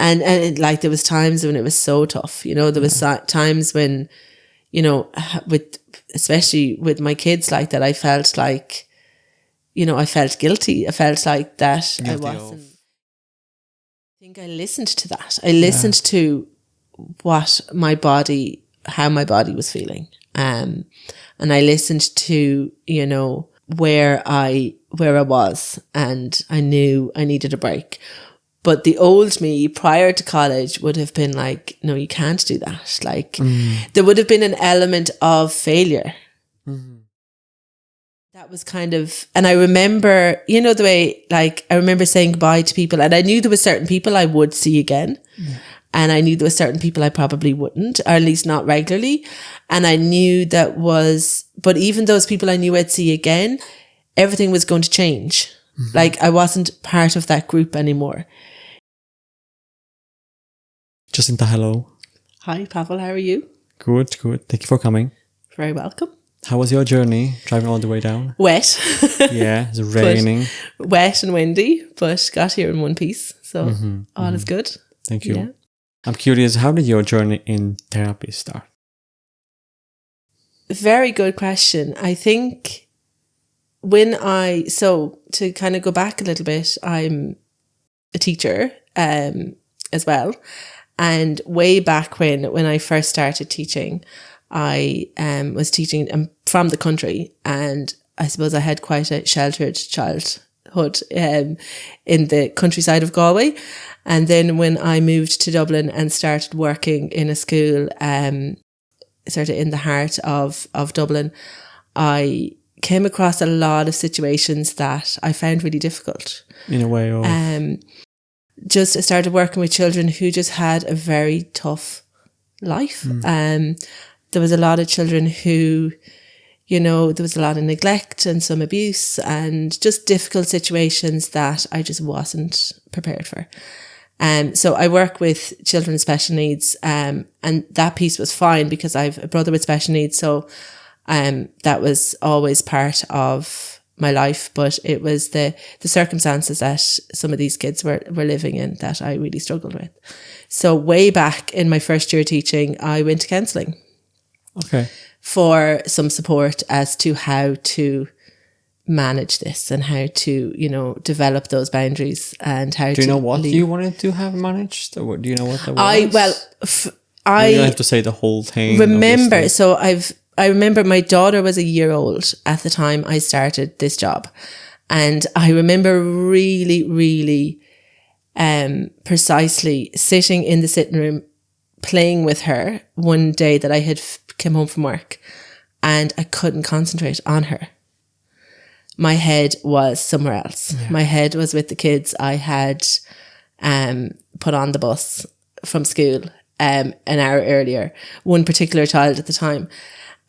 And like there was times when it was so tough, you know, there was times when, you know, especially with my kids like that, I felt like, you know, I felt guilty. I felt like that I wasn't. I think I listened to that. I listened to how my body was feeling. And I listened to, you know, where I was, and I knew I needed a break. But the old me prior to college would have been like, no, you can't do that. Like there would have been an element of failure. That was kind of, and I remember, you know, the way, like, I remember saying goodbye to people, and I knew there were certain people I would see again. And I knew there were certain people I probably wouldn't, or at least not regularly. And I knew but even those people I knew I'd see again, everything was going to change. Like I wasn't part of that group anymore. Jacinta, hello. Hi, Pavel, how are you? Good. Thank you for coming. Very welcome. How was your journey, driving all the way down? Wet. Yeah, it's raining. Wet and windy, but got here in one piece. So all is good. Thank you. Yeah. I'm curious, how did your journey in therapy start? Very good question. I think to kind of go back a little bit, I'm a teacher as well. And way back when I first started teaching, I was teaching from the country, and I suppose I had quite a sheltered childhood in the countryside of Galway. And then when I moved to Dublin and started working in a school, sort of in the heart of Dublin, I came across a lot of situations that I found really difficult. In a way of... I started working with children who just had a very tough life. There was a lot of children who, you know, there was a lot of neglect and some abuse and just difficult situations that I just wasn't prepared for. So I work with children with special needs, and that piece was fine because I have a brother with special needs. So that was always part of my life, but it was the circumstances that some of these kids were living in that I really struggled with. So way back in my first year teaching, I went to counselling. Okay. For some support as to how to manage this and how to, you know, develop those boundaries and how to... Do you know what you wanted to have managed? Or do you know what that was? You don't have to say the whole thing. Remember, obviously. so I remember my daughter was a year old at the time I started this job. And I remember really, really precisely sitting in the sitting room playing with her one day that I had come home from work, and I couldn't concentrate on her. My head was somewhere else. Yeah. My head was with the kids I had put on the bus from school an hour earlier, one particular child at the time.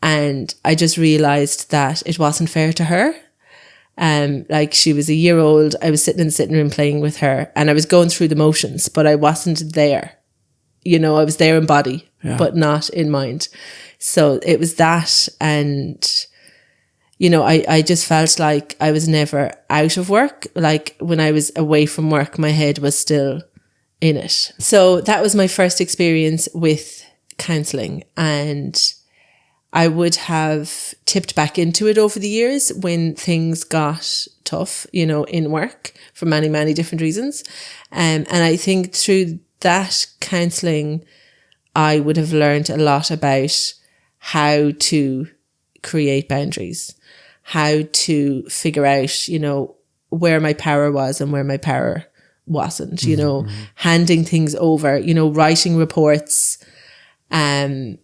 And I just realised that it wasn't fair to her. Like she was a year old, I was sitting in the sitting room playing with her, and I was going through the motions, but I wasn't there. You know, I was there in body, but not in mind. So it was that, and, you know, I just felt like I was never out of work. Like when I was away from work, my head was still in it. So that was my first experience with counselling, and I would have tipped back into it over the years when things got tough, you know, in work for many, many different reasons. And I think through that counselling, I would have learned a lot about how to create boundaries, how to figure out, you know, where my power was and where my power wasn't, you know, handing things over, you know, writing reports when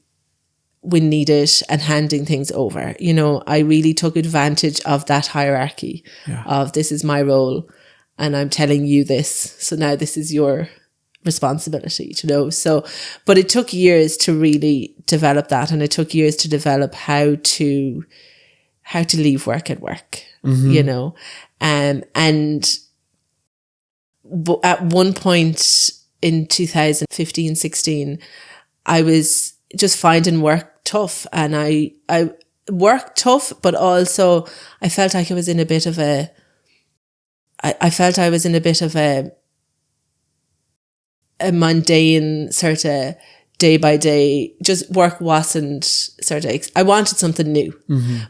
needed and handing things over. You know, I really took advantage of that hierarchy of this is my role and I'm telling you this. So now this is your responsibility, you know. So, but it took years to really develop that, and it took years to develop how to leave work at work, you know. And at one point in 2015-16, I was just finding work tough, and I worked tough, but also I felt like I was in a bit of a, I felt I was in a bit of a a mundane sort of day by day, just work wasn't sort of, I wanted something new,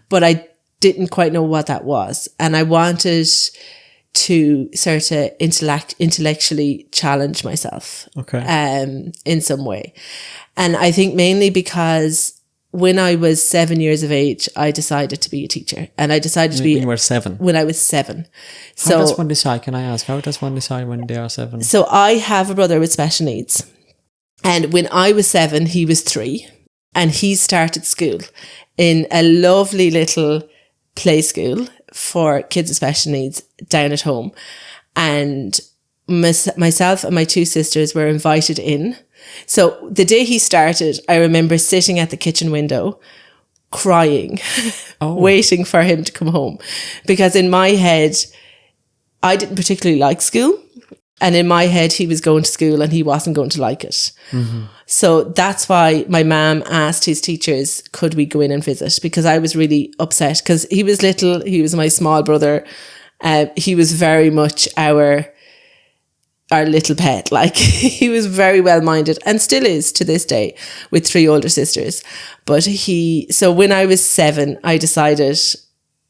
but I didn't quite know what that was. And I wanted to sort of intellectually challenge myself in some way. And I think mainly because when I was 7 years of age, I decided to be a teacher. And I decided to be... When you were 7? When I was 7. How does one decide? Can I ask? How does one decide when they are 7? So I have a brother with special needs. And when I was 7, he was 3. And he started school in a lovely little play school for kids with special needs down at home. And myself and my 2 sisters were invited in. So the day he started, I remember sitting at the kitchen window, crying, waiting for him to come home. Because in my head, I didn't particularly like school. And in my head, he was going to school and he wasn't going to like it. So that's why my mum asked his teachers, could we go in and visit? Because I was really upset because he was little. He was my small brother. He was very much our little pet. Like, he was very well-minded and still is to this day with 3 older sisters. But so when I was 7, I decided,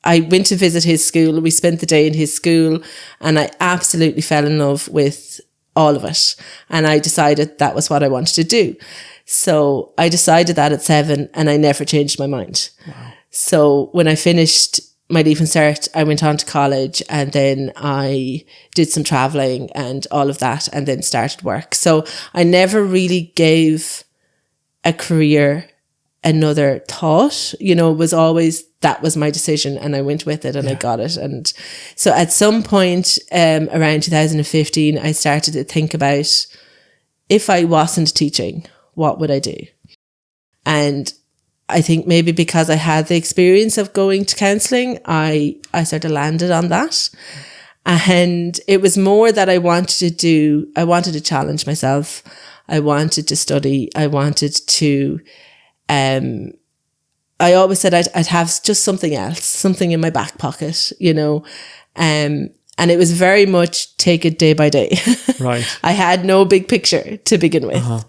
I went to visit his school. We spent the day in his school and I absolutely fell in love with all of it. And I decided that was what I wanted to do. So I decided that at 7 and I never changed my mind. Wow. So when I finished my Leaving Cert, I went on to college and then I did some traveling and all of that and then started work. So I never really gave a career another thought, it was always, that was my decision and I went with it and I got it. And so at some point around 2015, I started to think about, if I wasn't teaching, what would I do? And I think maybe because I had the experience of going to counselling, I sort of landed on that. And it was more that I wanted to challenge myself. I wanted to study. I wanted to, I always said I'd have just something else, something in my back pocket, and it was very much take it day by day. Right. I had no big picture to begin with.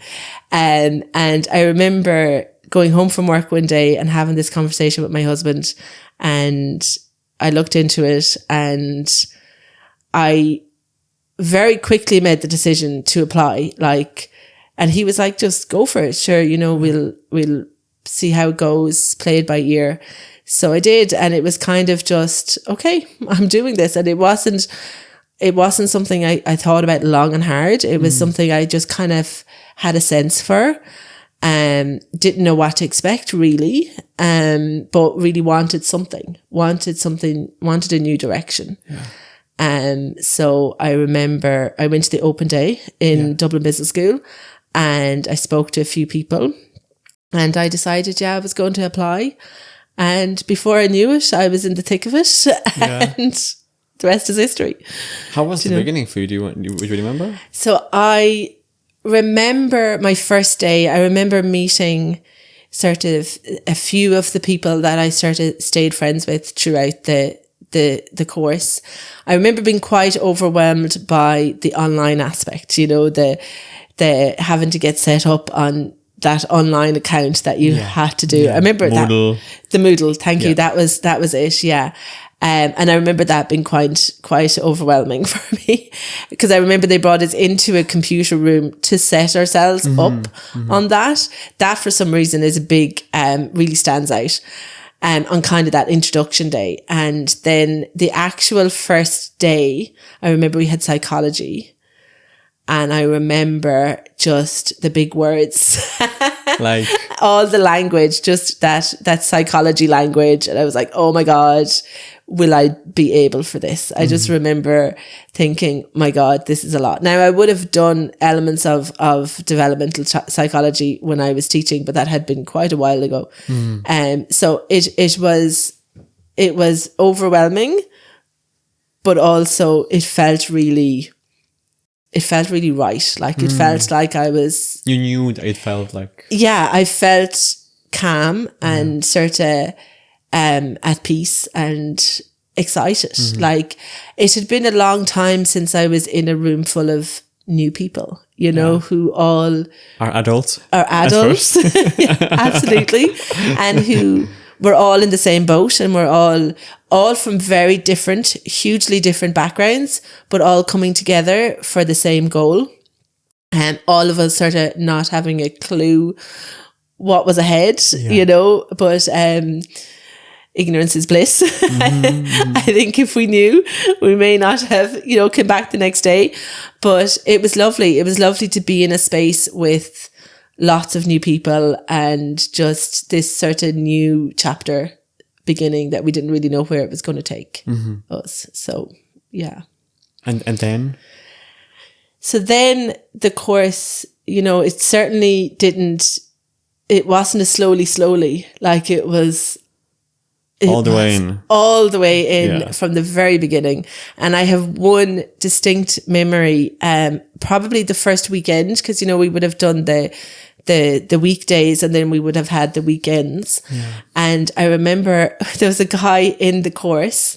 And I remember going home from work one day and having this conversation with my husband, and I looked into it and I very quickly made the decision to apply, and he was like, just go for it. Sure. We'll see how it goes, play it by ear. So I did. And it was kind of just, okay, I'm doing this. And it wasn't something I thought about long and hard. It was something I just kind of had a sense for. Didn't know what to expect really, but really wanted a new direction. So I remember I went to the open day in Dublin Business School and I spoke to a few people and I decided, I was going to apply. And before I knew it, I was in the thick of it and the rest is history. How was the beginning for you? Would you remember? So I remember my first day. I remember meeting sort of a few of the people that I stayed friends with throughout the course. I remember being quite overwhelmed by the online aspect, the having to get set up on that online account that you had to do. I remember Moodle. The Moodle, thank you. That was it, and I remember that being quite overwhelming for me because I remember they brought us into a computer room to set ourselves up on that. That for some reason is a big, really stands out on kind of that introduction day. And then the actual first day, I remember we had psychology. And I remember just the big words, like all the language, just that psychology language. And I was like, oh my God, will I be able for this? I just remember thinking, my God, this is a lot. Now I would have done elements of developmental psychology when I was teaching, but that had been quite a while ago. So it was overwhelming, but also it felt really right. Like it felt like I was... You knew that it felt like... Yeah, I felt calm and sort of at peace and excited. Like it had been a long time since I was in a room full of new people, you know, who all are adults. Absolutely. And who we're all in the same boat, and we're all from very different, hugely different backgrounds, but all coming together for the same goal. And all of us sort of not having a clue what was ahead, you know, but ignorance is bliss. I think if we knew, we may not have, you know, come back the next day. But it was lovely. It was lovely to be in a space with lots of new people and just this sort of new chapter beginning that we didn't really know where it was going to take us. So, yeah. And then? So then the course, you know, it certainly it wasn't a slowly, like it was... All the way in from the very beginning. And I have one distinct memory, probably the first weekend, because, you know, we would have done the weekdays and then we would have had the weekends. And I remember there was a guy in the course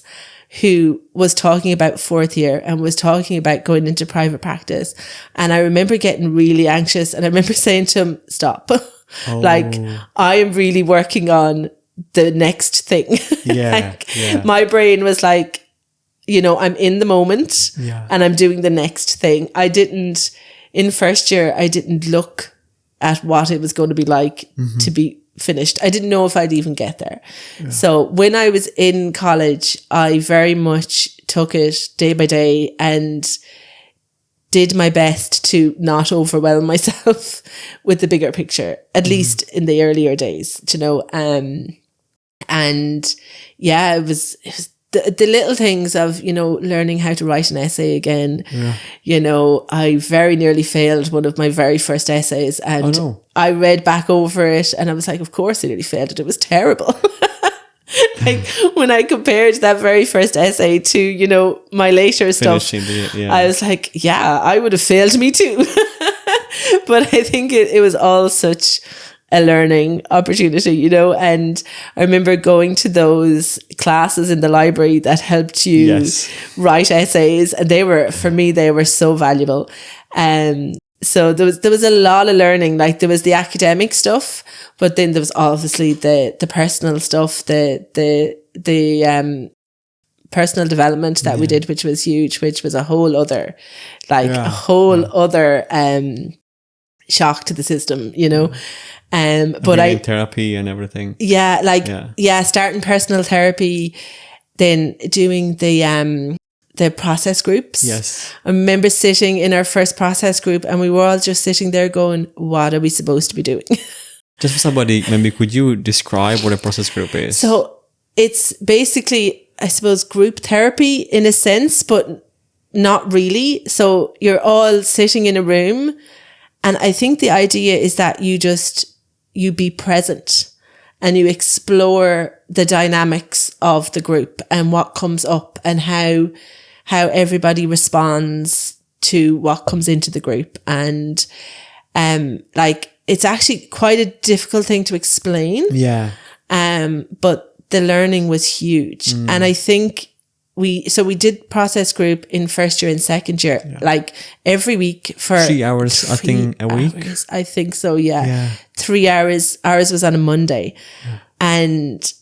who was talking about fourth year and was talking about going into private practice. And I remember getting really anxious, and I remember saying to him, stop. Like, I am really working on the next thing. My brain was like, you know, I'm in the moment and I'm doing the next thing. In first year, I didn't look at what it was going to be like to be finished. I didn't know if I'd even get there. So when I was in college, I very much took it day by day and did my best to not overwhelm myself with the bigger picture, at least in the earlier days, you know. And yeah, it was the little things of, you know, learning how to write an essay again. You know, I very nearly failed one of my very first essays, and I read back over it and I was like, of course I nearly failed it. It was terrible. Like when I compared that very first essay to, you know, my later stuff, I was like, yeah, I would have failed me too. But I think it was all such a learning opportunity, you know. And I remember going to those classes in the library that helped you write essays, and they were so valuable. So there was a lot of learning. Like there was the academic stuff, but then there was obviously the personal stuff, the personal development that we did, which was huge, which was a whole other shock to the system, you know. But therapy and everything. Starting personal therapy, then doing the process groups. I remember sitting in our first process group and we were all just sitting there going, what are we supposed to be doing? Just for somebody, maybe could you describe what a process group is? So it's basically, I suppose, group therapy in a sense, but not really. So you're all sitting in a room, and I think the idea is that you be present and you explore the dynamics of the group and what comes up and how everybody responds to what comes into the group. And it's actually quite a difficult thing to explain. But the learning was huge. And I think we did process group in first year and second year, like every week for 3 hours, I think, a week. I think so, 3 hours. Ours was on a Monday. And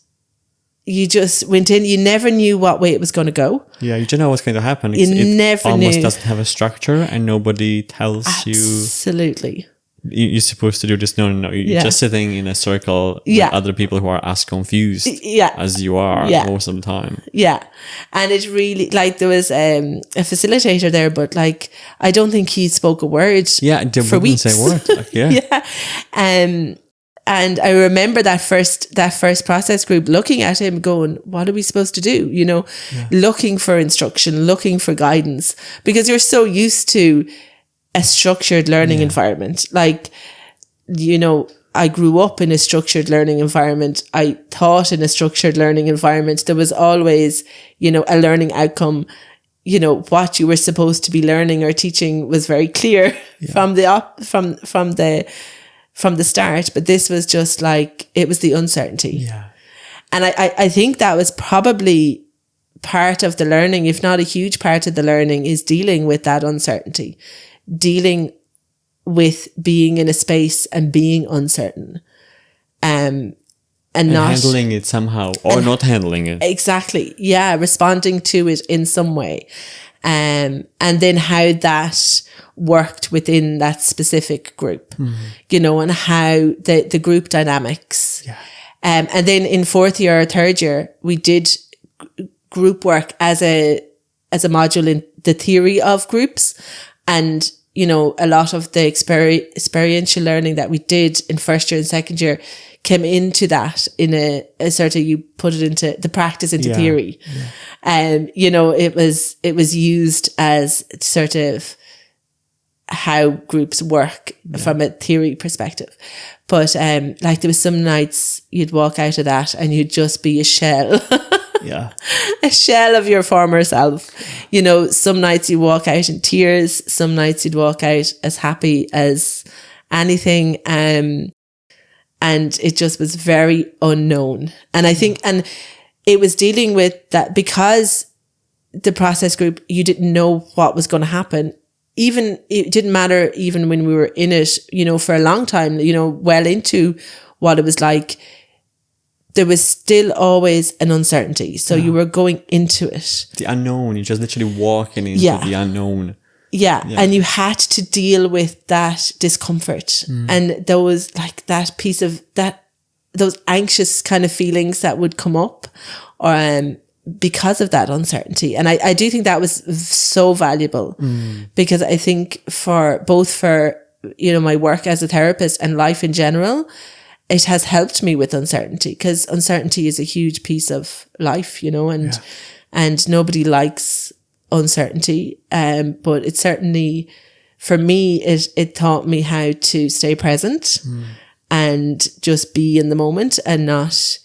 you just went in, you never knew what way it was going to go. You don't know what's going to happen. It never almost doesn't have a structure and nobody tells you. Absolutely. You're supposed to do this. No. You're just sitting in a circle with other people who are as confused as you are most of the time. And it really, like, there was a facilitator there, but like, I don't think he spoke a word for weeks. Say a word. And I remember that first process group looking at him going, what are we supposed to do? You know, looking for instruction, looking for guidance, because you're so used to a structured learning environment. Like, you know, I grew up in a structured learning environment. I taught in a structured learning environment. There was always, you know, a learning outcome. You know, what you were supposed to be learning or teaching was very clear from the start. But this was just like, it was the uncertainty. And I think that was probably part of the learning, if not a huge part of the learning, is dealing with that uncertainty. dealing with being in a space and being uncertain, and not handling it somehow, or not handling it. Exactly. Yeah. Responding to it in some way. And then how that worked within that specific group, you know, and how the group dynamics. Yeah. And then in fourth year or third year, we did group work as a module in the theory of groups. And, you know, a lot of the experiential learning that we did in first year and second year came into that in a sort of, you put it into the practice into theory. Yeah. You know, it was used as sort of how groups work from a theory perspective. But like there was some nights you'd walk out of that and you'd just be a shell. Yeah. A shell of your former self. You know, some nights you walk out in tears, some nights you'd walk out as happy as anything. And it just was very unknown. And I think, and it was dealing with that because the process group, you didn't know what was going to happen. Even, it didn't matter even when we were in it, you know, for a long time, you know, well into what it was like, there was still always an uncertainty. So you were going into it. The unknown, you're just literally walking into the unknown. Yeah. And you had to deal with that discomfort and those, like that piece of that, those anxious kind of feelings that would come up because of that uncertainty. And I do think that was so valuable because I think for you know, my work as a therapist and life in general, it has helped me with uncertainty because uncertainty is a huge piece of life, you know, and nobody likes uncertainty. But it certainly, for me, it taught me how to stay present and just be in the moment and not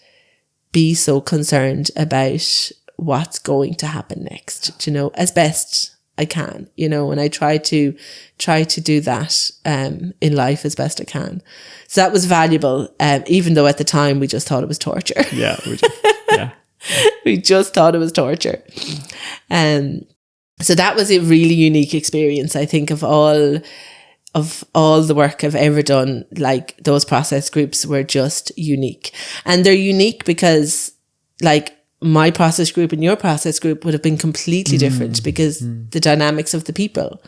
be so concerned about what's going to happen next, you know, as best I can, you know, and I try to do that in life as best I can. So that was valuable, even though at the time we just thought it was torture. Yeah. We just thought it was torture. So that was a really unique experience, I think, of all the work I've ever done. Like those process groups were just unique. And they're unique because like my process group and your process group would have been completely different because the dynamics of the people,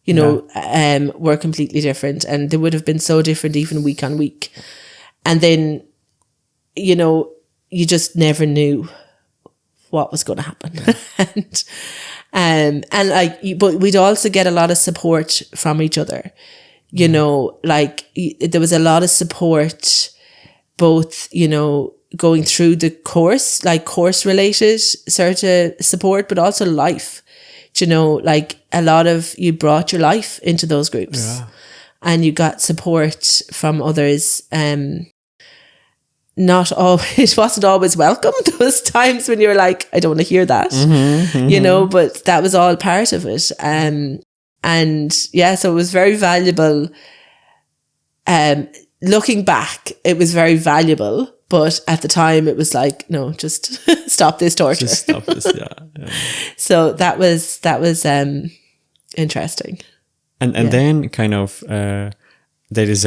you know, were completely different, and they would have been so different even week on week. And then, you know, you just never knew what was going to happen. And but we'd also get a lot of support from each other, you know, like there was a lot of support, both, you know, going through the course, like course related sort of support, but also life, you know, like a lot of, you brought your life into those groups and you got support from others. Not all, it wasn't always welcome. There was times when you were like, I don't want to hear that, you know, but that was all part of it. And yeah, so it was very valuable. Looking back, it was very valuable, but at the time it was like, no, just stop this torture. Just stop this, yeah. So that was interesting. And then kind of, there is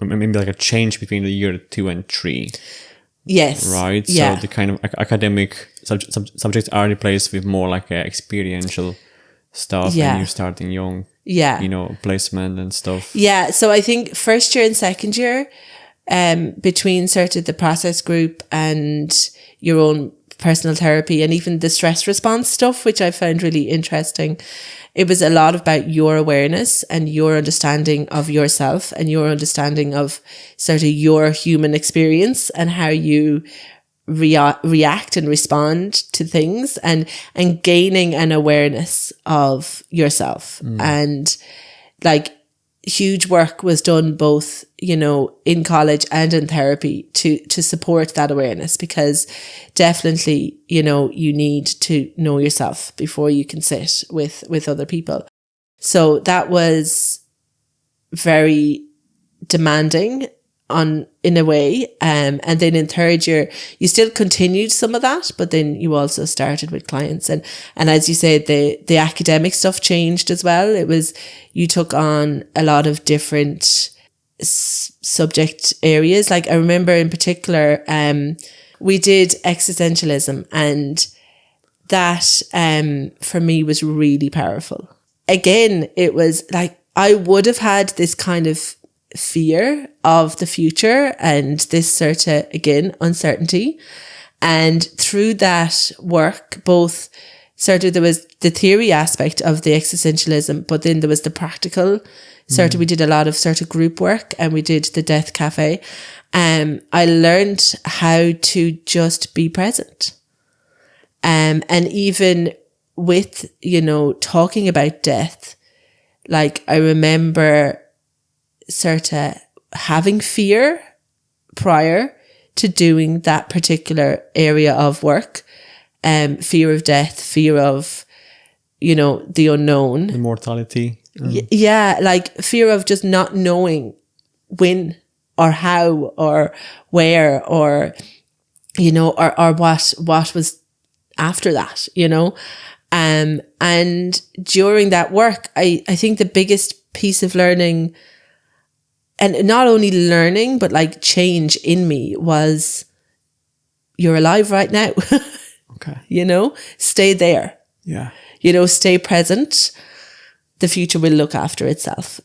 maybe like a change between the year 2 and 3. Yes. Right? Yeah. So the kind of academic subjects are replaced with more like experiential stuff and you're starting young. Yeah. You know, placement and stuff. Yeah. So I think first year and second year, between sort of the process group and your own personal therapy and even the stress response stuff, which I found really interesting, it was a lot about your awareness and your understanding of yourself and your understanding of sort of your human experience and how you react and respond to things and gaining an awareness of yourself. And like huge work was done both, you know, in college and in therapy to support that awareness, because definitely, you know, you need to know yourself before you can sit with other people. So that was very demanding in a way. And then in third year, you still continued some of that, but then you also started with clients. And as you said, the academic stuff changed as well. You took on a lot of different subject areas. Like I remember in particular, we did existentialism, and that for me was really powerful. Again, it was like I would have had this kind of fear of the future and this sort of, again, uncertainty. And through that work, both sort of there was the theory aspect of the existentialism, but then there was the practical sort of, we did a lot of sort of group work, and we did the Death Cafe. I learned how to just be present. And even with, talking about death, like I remember sort of having fear prior to doing that particular area of work. Fear of death, fear of, the unknown. The mortality. Yeah, like fear of just not knowing when or how or where or, or what was after that, and during that work, I think the biggest piece of learning, and not only learning, but like change in me, was you're alive right now. Okay. Stay there. Yeah. Stay present. The future will look after itself.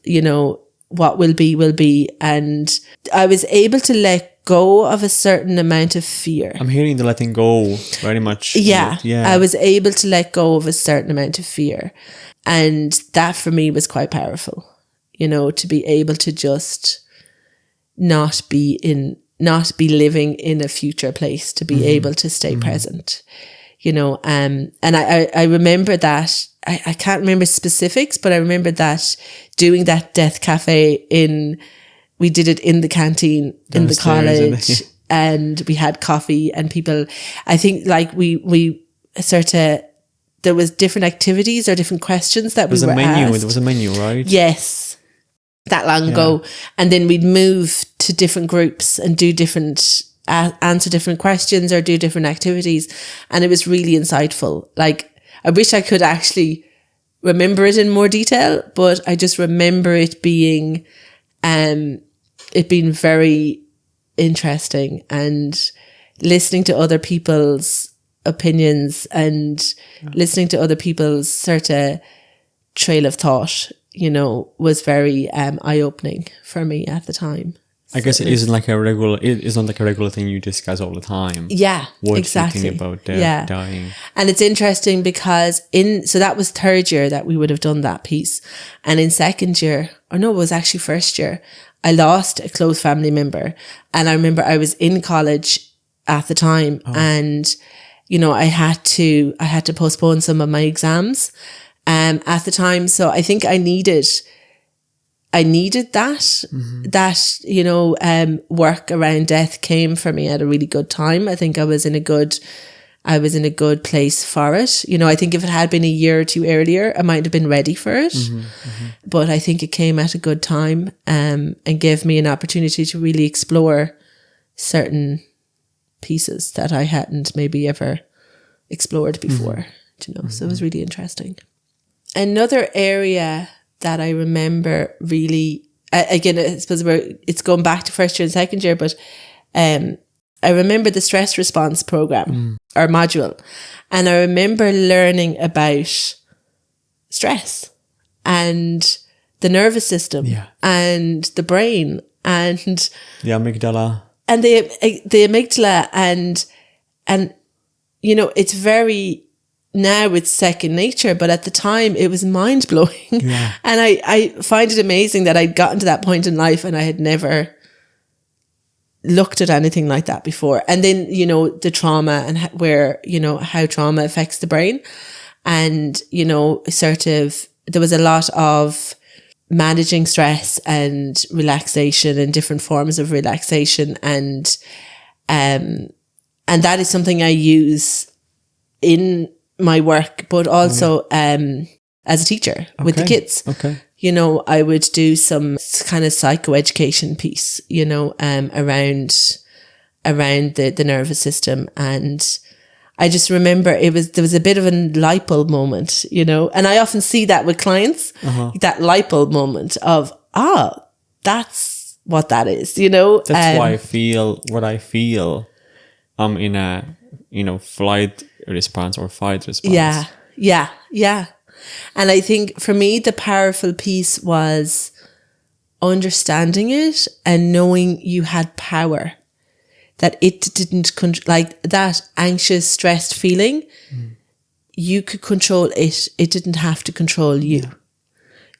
What will be. And I was able to let go of a certain amount of fear. I'm hearing the letting go very much. Yeah. I was able to let go of a certain amount of fear. And that for me was quite powerful, to be able to just not be living in a future place, to be able to stay present, and I remember that, I can't remember specifics, but I remember that doing that Death Cafe we did it in the canteen in the college, and we had coffee, and people, I think like we sort of, there was different activities or different questions that we were asked. There was a menu, right? Yes. That long ago. And then we'd move to different groups and do different, answer different questions or do different activities. And it was really insightful. Like, I wish I could actually remember it in more detail, but I just remember it being very interesting, and listening to other people's opinions and listening to other people's sort of trail of thought, was very eye-opening for me at the time. I guess it isn't like a regular thing you discuss all the time. Yeah, what exactly. You think about death, dying. And it's interesting because so that was third year that we would have done that piece. And in second year, or no, it was actually first year, I lost a close family member. And I remember I was in college at the time, and, I had to postpone some of my exams at the time. So I think I needed that, work around death came for me at a really good time. I think I was in a good place for it. I think if it had been a year or two earlier, I might have been ready for it. But I think it came at a good time, and gave me an opportunity to really explore certain pieces that I hadn't maybe ever explored before, so it was really interesting. Another area that I remember really, again, I suppose it's going back to first year and second year, but I remember the stress response program or module, and I remember learning about stress and the nervous system and the brain and the amygdala and the amygdala and it's very, now it's second nature, but at the time it was mind blowing. Yeah. And I find it amazing that I'd gotten to that point in life and I had never looked at anything like that before. And then, the trauma and how trauma affects the brain. And, sort of, there was a lot of managing stress and relaxation and different forms of relaxation. And that is something I use in my work, but also as a teacher with the kids. Okay. you know, I would do some kind of psychoeducation piece, you know, around the nervous system. And I just remember there was a bit of a light bulb moment, you know, and I often see that with clients, that light bulb moment of, that's what that is, you know. That's why I feel what I feel. I'm in a, you know, flight response or fight response. Yeah. And I think for me, the powerful piece was understanding it and knowing you had power, that it didn't, like that anxious, stressed feeling, you could control it. It didn't have to control you. Yeah.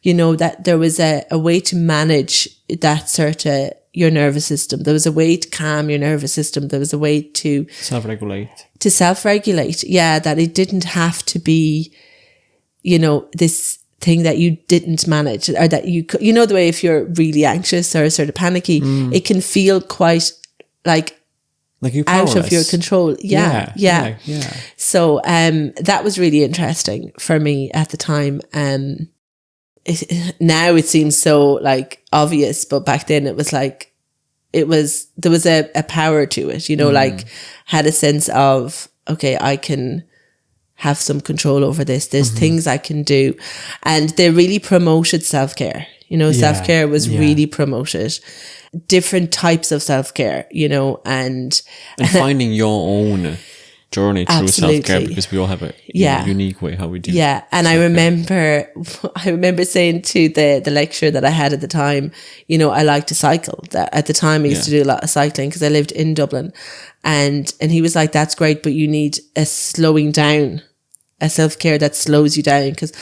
You know, that there was a way to manage that sort of your nervous system. There was a way to calm your nervous system. There was a way to self-regulate. Yeah, that it didn't have to be, you know, this thing that you didn't manage, or that you know, the way if you're really anxious or sort of panicky, it can feel quite like you're out of your control. Yeah. So that was really interesting for me at the time. Now it seems so like obvious, but back then it was like, there was a power to it, you know, like had a sense of, okay, I can have some control over this. There's things I can do. And they really promoted self-care. You know, self-care was really promoted. Different types of self-care, you know, and finding your own journey through self-care, because we all have a unique way how we do. Yeah. And self-care. I remember saying to the lecturer that I had at the time, you know, I like to cycle. That at the time I used to do a lot of cycling because I lived in Dublin, and he was like, that's great, but you need a slowing down, a self-care that slows you down, because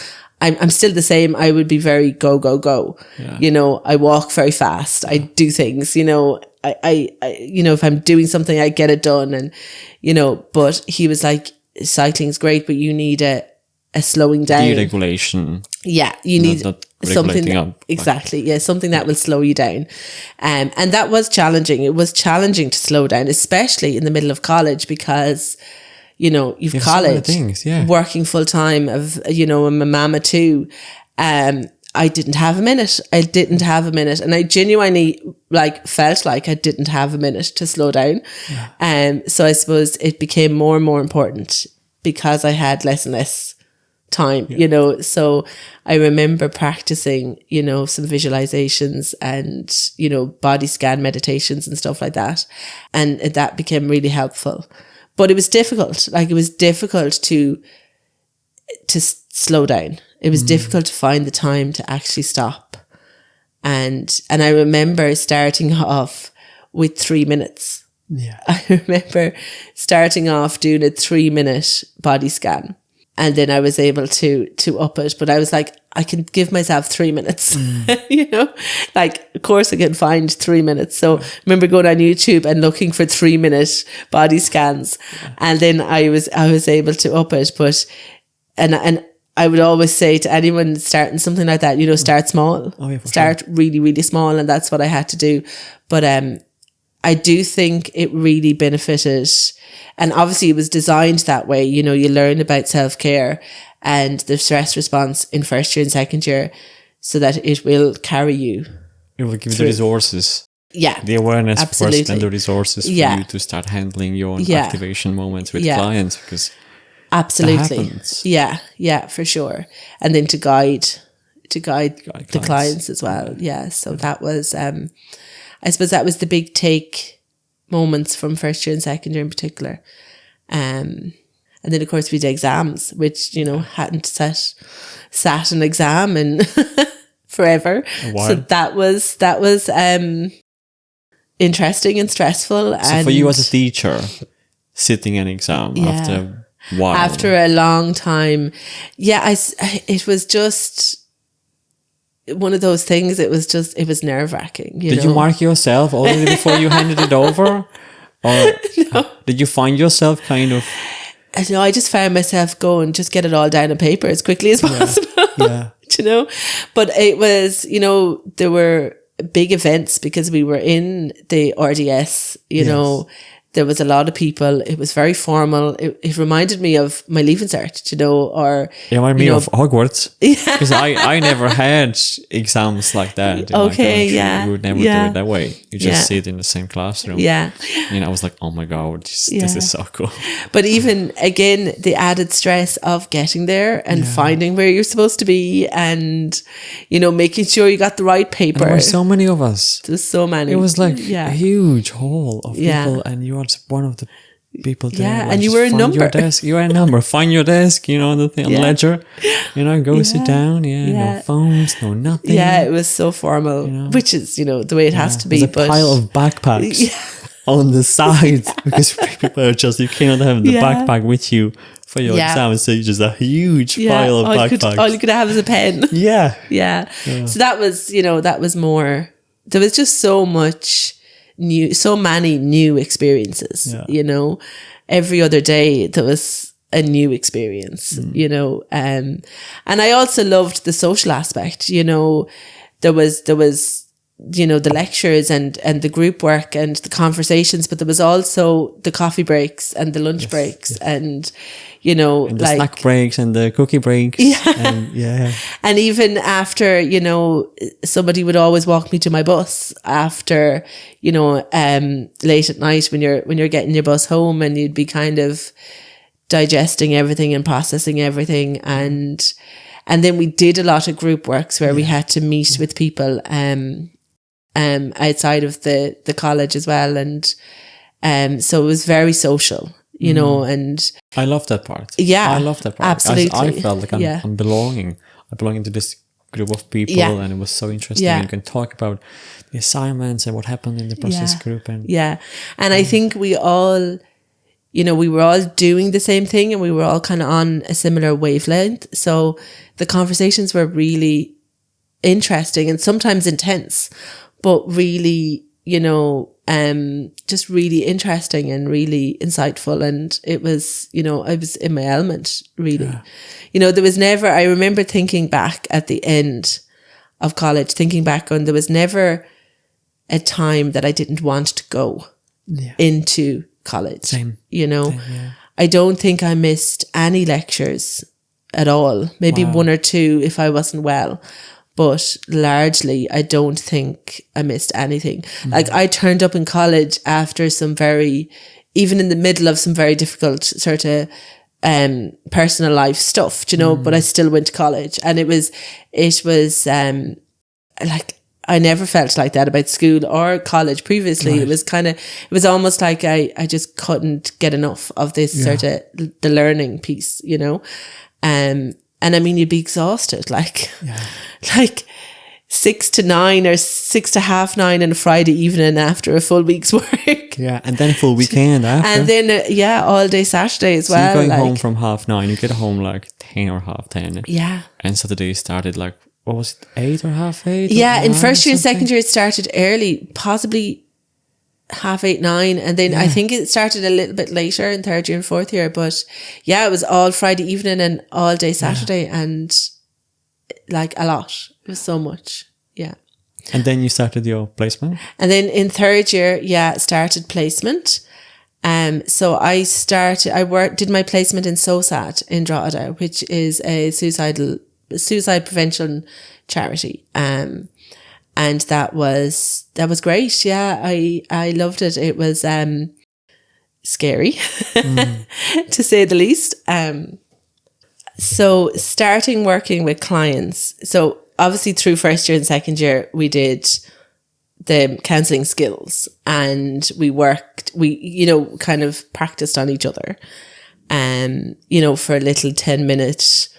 I'm still the same. I would be very go. Yeah. You know, I walk very fast. I do things, you know, I you know, if I'm doing something, I get it done. And, you know, but he was like, cycling's great, but you need a slowing down. Deregulation. Yeah. You need something. Exactly. Yeah. Something that will slow you down. And that was challenging. It was challenging to slow down, especially in the middle of college, because, you know, you've college, so many things, working full time, you know, I'm a mama too. I didn't have a minute. And I genuinely felt like I didn't have a minute to slow down. Yeah. So I suppose it became more and more important because I had less and less time, you know. So I remember practicing, you know, some visualizations and, you know, body scan meditations and stuff like that. And that became really helpful. But it was difficult. Like, it was difficult to slow down. It was difficult to find the time to actually stop. And I remember starting off with 3 minutes. Yeah. I remember starting off doing a 3-minute body scan. And then I was able to up it. But I was like, I can give myself 3 minutes, you know, like, of course I can find 3 minutes. So I remember going on YouTube and looking for 3-minute body scans. Yeah. And then I was able to up it. But, and I would always say to anyone starting something like that, you know, start small, start really, really small. And that's what I had to do. But, I do think it really benefited, and obviously it was designed that way. You know, you learn about self-care and the stress response in first year and second year, so that it will carry you. It will give you the resources. Yeah. The awareness first and the resources for you to start handling your own activation moments with clients, because absolutely. That happens. Yeah, for sure. And then to guide the clients as well. Yeah. So that was, I suppose that was the big take moments from first year and second year in particular. And then, of course, we did exams, which, you know, hadn't sat an exam in forever. So that was interesting and stressful. So for you as a teacher, sitting an exam after a while. After a long time. Yeah, it was just one of those things. It was nerve-wracking. Did you mark yourself already before you handed it over? Or did you find yourself kind of... No, I just found myself going, just get it all down on paper as quickly as possible. Yeah. You know? But it was, you know, there were big events because we were in the RDS, you know, There was a lot of people. It was very formal. It reminded me of my Leaving Cert, you know, or... It reminded me of Hogwarts. Because I never had exams like that. Okay, You would never do it that way. You just sit in the same classroom. Yeah. You know, I was like, oh my God, this is so cool. But even, again, the added stress of getting there and finding where you're supposed to be and, you know, making sure you got the right paper. And there were so many of us. There's so many. It was like a huge hall of people and you were one of the people there. Yeah, like, and you were a number. Your desk. You were a number. Find your desk, you know, on the ledger. You know, go sit down. No phones, no nothing. Yeah, it was so formal, you know? Which is, you know, the way it has to be. There's a pile of backpacks on the sides because people are just, you cannot have the backpack with you for your exam, so you just a huge pile of backpacks. All you could have is a pen. Yeah. So that was, you know, that was more, there was just so many new experiences, you know. Every other day there was a new experience, you know. And I also loved the social aspect, you know. There was you know, the lectures and the group work and the conversations, but there was also the coffee breaks and the lunch breaks and, you know, and the snack breaks and the cookie breaks. And even after, you know, somebody would always walk me to my bus after, you know, late at night when you're getting your bus home, and you'd be kind of digesting everything and processing everything. And then we did a lot of group works where we had to meet with people, outside of the college as well. And so it was very social, you know, and I love that part. Yeah. I love that part. Absolutely. I felt like I'm belonging. I belong into this group of people and it was so interesting. You can talk about the assignments and what happened in the process group. And I think we all, you know, we were all doing the same thing and we were all kind of on a similar wavelength. So the conversations were really interesting and sometimes intense, but really, you know, just really interesting and really insightful. And it was, you know, I was in my element, really. Yeah. You know, there was never, I remember thinking back at the end of college, and there was never a time that I didn't want to go into college. Same. You know, Same. I don't think I missed any lectures at all. Maybe one or two if I wasn't well. But largely, I don't think I missed anything. Like, I turned up in college after even in the middle of some very difficult sort of personal life stuff, you know, but I still went to college. And it was like, I never felt like that about school or college previously. Right. It was almost like I just couldn't get enough of this sort of the learning piece, you know. And I mean, you'd be exhausted, like 6 to 9 or 6 to half 9 on a Friday evening after a full week's work. Yeah, and then a full weekend after. And then, all day Saturday as well. So you're going home from 9:30, you get home like 10 or 10:30. Yeah. And Saturday started like, what was it, 8 or 8:30? Yeah, in first year and second year it started early, possibly 8:30, 9, and then I think it started a little bit later in third year and fourth year, but it was all Friday evening and all day Saturday and like a lot. It was so much. Yeah. And then you started your placement? And then in third year, started placement. So I did my placement in SOSAT in Drogheda, which is a suicide prevention charity. And that was great. Yeah, I loved it. It was scary, to say the least. So starting working with clients. So obviously through first year and second year, we did the counselling skills and we you know, kind of practiced on each other. You know, for a little 10-minute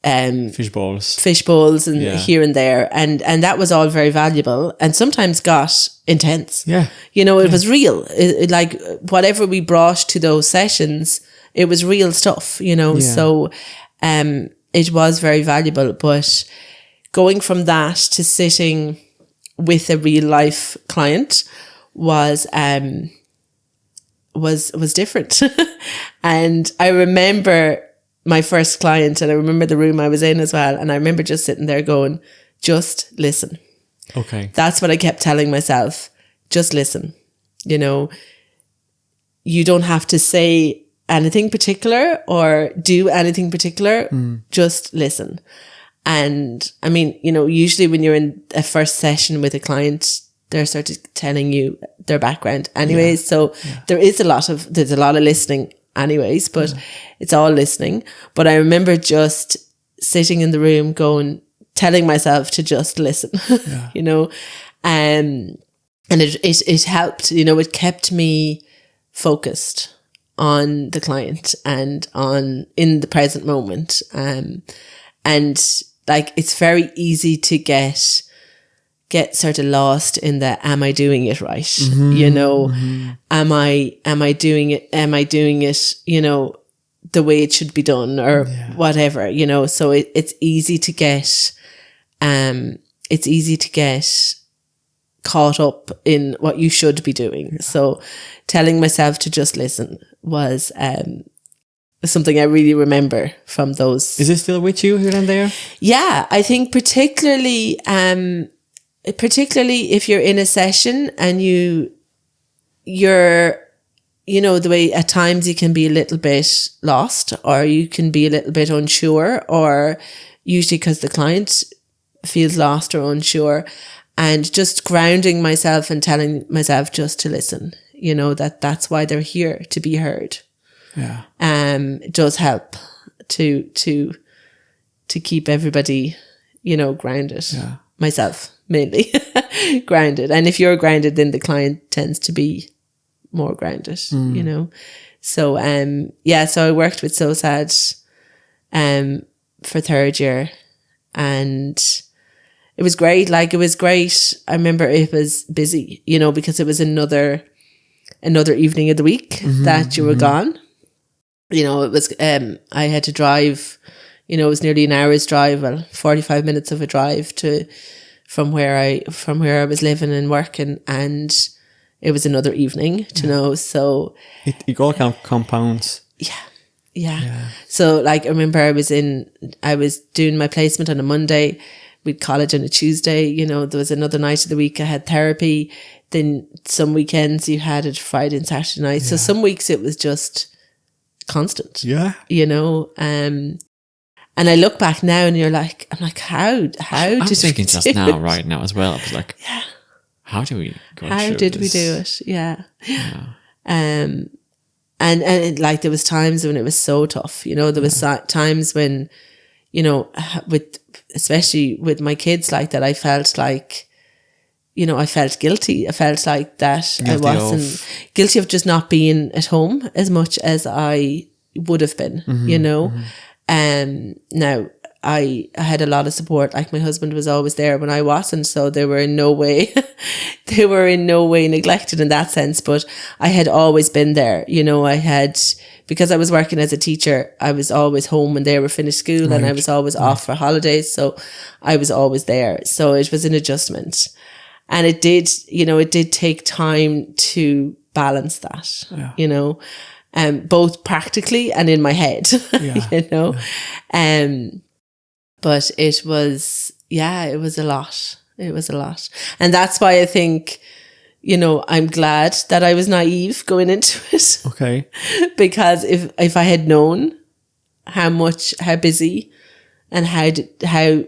fish bowls and here and there, and that was all very valuable and sometimes got intense. You know, it was real. It, like whatever we brought to those sessions, it was real stuff, you know. So it was very valuable, but going from that to sitting with a real life client was different. And I remember my first client, and I remember the room I was in as well. And I remember just sitting there going, just listen. Okay. That's what I kept telling myself. Just listen. You know, you don't have to say anything particular or do anything particular. Just listen. And I mean, you know, usually when you're in a first session with a client, they're sort of telling you their background anyways. So there's a lot of listening anyways, but it's all listening. But I remember just sitting in the room telling myself to just listen, you know, and it helped, you know, it kept me focused on the client and in the present moment. And like, it's very easy to get sort of lost in the, am I doing it right? You know, am I doing it, you know, the way it should be done or whatever, you know? So it's easy to get caught up in what you should be doing. So telling myself to just listen was, something I really remember from those. Is it still with you here and there? Yeah, I think particularly if you're in a session and you're, you know, the way at times you can be a little bit lost or you can be a little bit unsure, or usually because the client feels lost or unsure, and just grounding myself and telling myself just to listen, you know, that's why they're here, to be heard. Yeah. It does help to keep everybody, you know, grounded. Yeah. Myself mainly grounded. And if you're grounded, then the client tends to be more grounded, you know. So so I worked with SOSAD for third year, and it was great. Like, it was great. I remember it was busy, you know, because it was another evening of the week that you were gone. You know, it was, I had to drive, you know, it was nearly an hour's drive, 45 minutes of a drive from where I was living and working, and it was another evening, you know, so. It all compounds. Yeah. So like, I remember I was doing my placement on a Monday, we'd college on a Tuesday, you know, there was another night of the week I had therapy, then some weekends you had it Friday and Saturday night. So some weeks it was just constant, you know, and I look back now and I'm like, how did I was thinking just now, right now as well. I was like, how do we go How did we do it? Yeah. And like, there was times when it was so tough, you know, there was times when, you know, especially with my kids like that, I felt like, you know, I felt guilty. I felt like that I wasn't guilty of just not being at home as much as I would have been, you know. Now I had a lot of support. Like, my husband was always there when I wasn't, so they were in no way neglected in that sense. But I had always been there, you know. Because I was working as a teacher, I was always home when they were finished school, and I was always off for holidays, so I was always there. So it was an adjustment. And it did take time to balance that, you know, both practically and in my head, you know. But it was a lot. It was a lot. And that's why I think, you know, I'm glad that I was naive going into it. Okay. Because if I had known how busy and how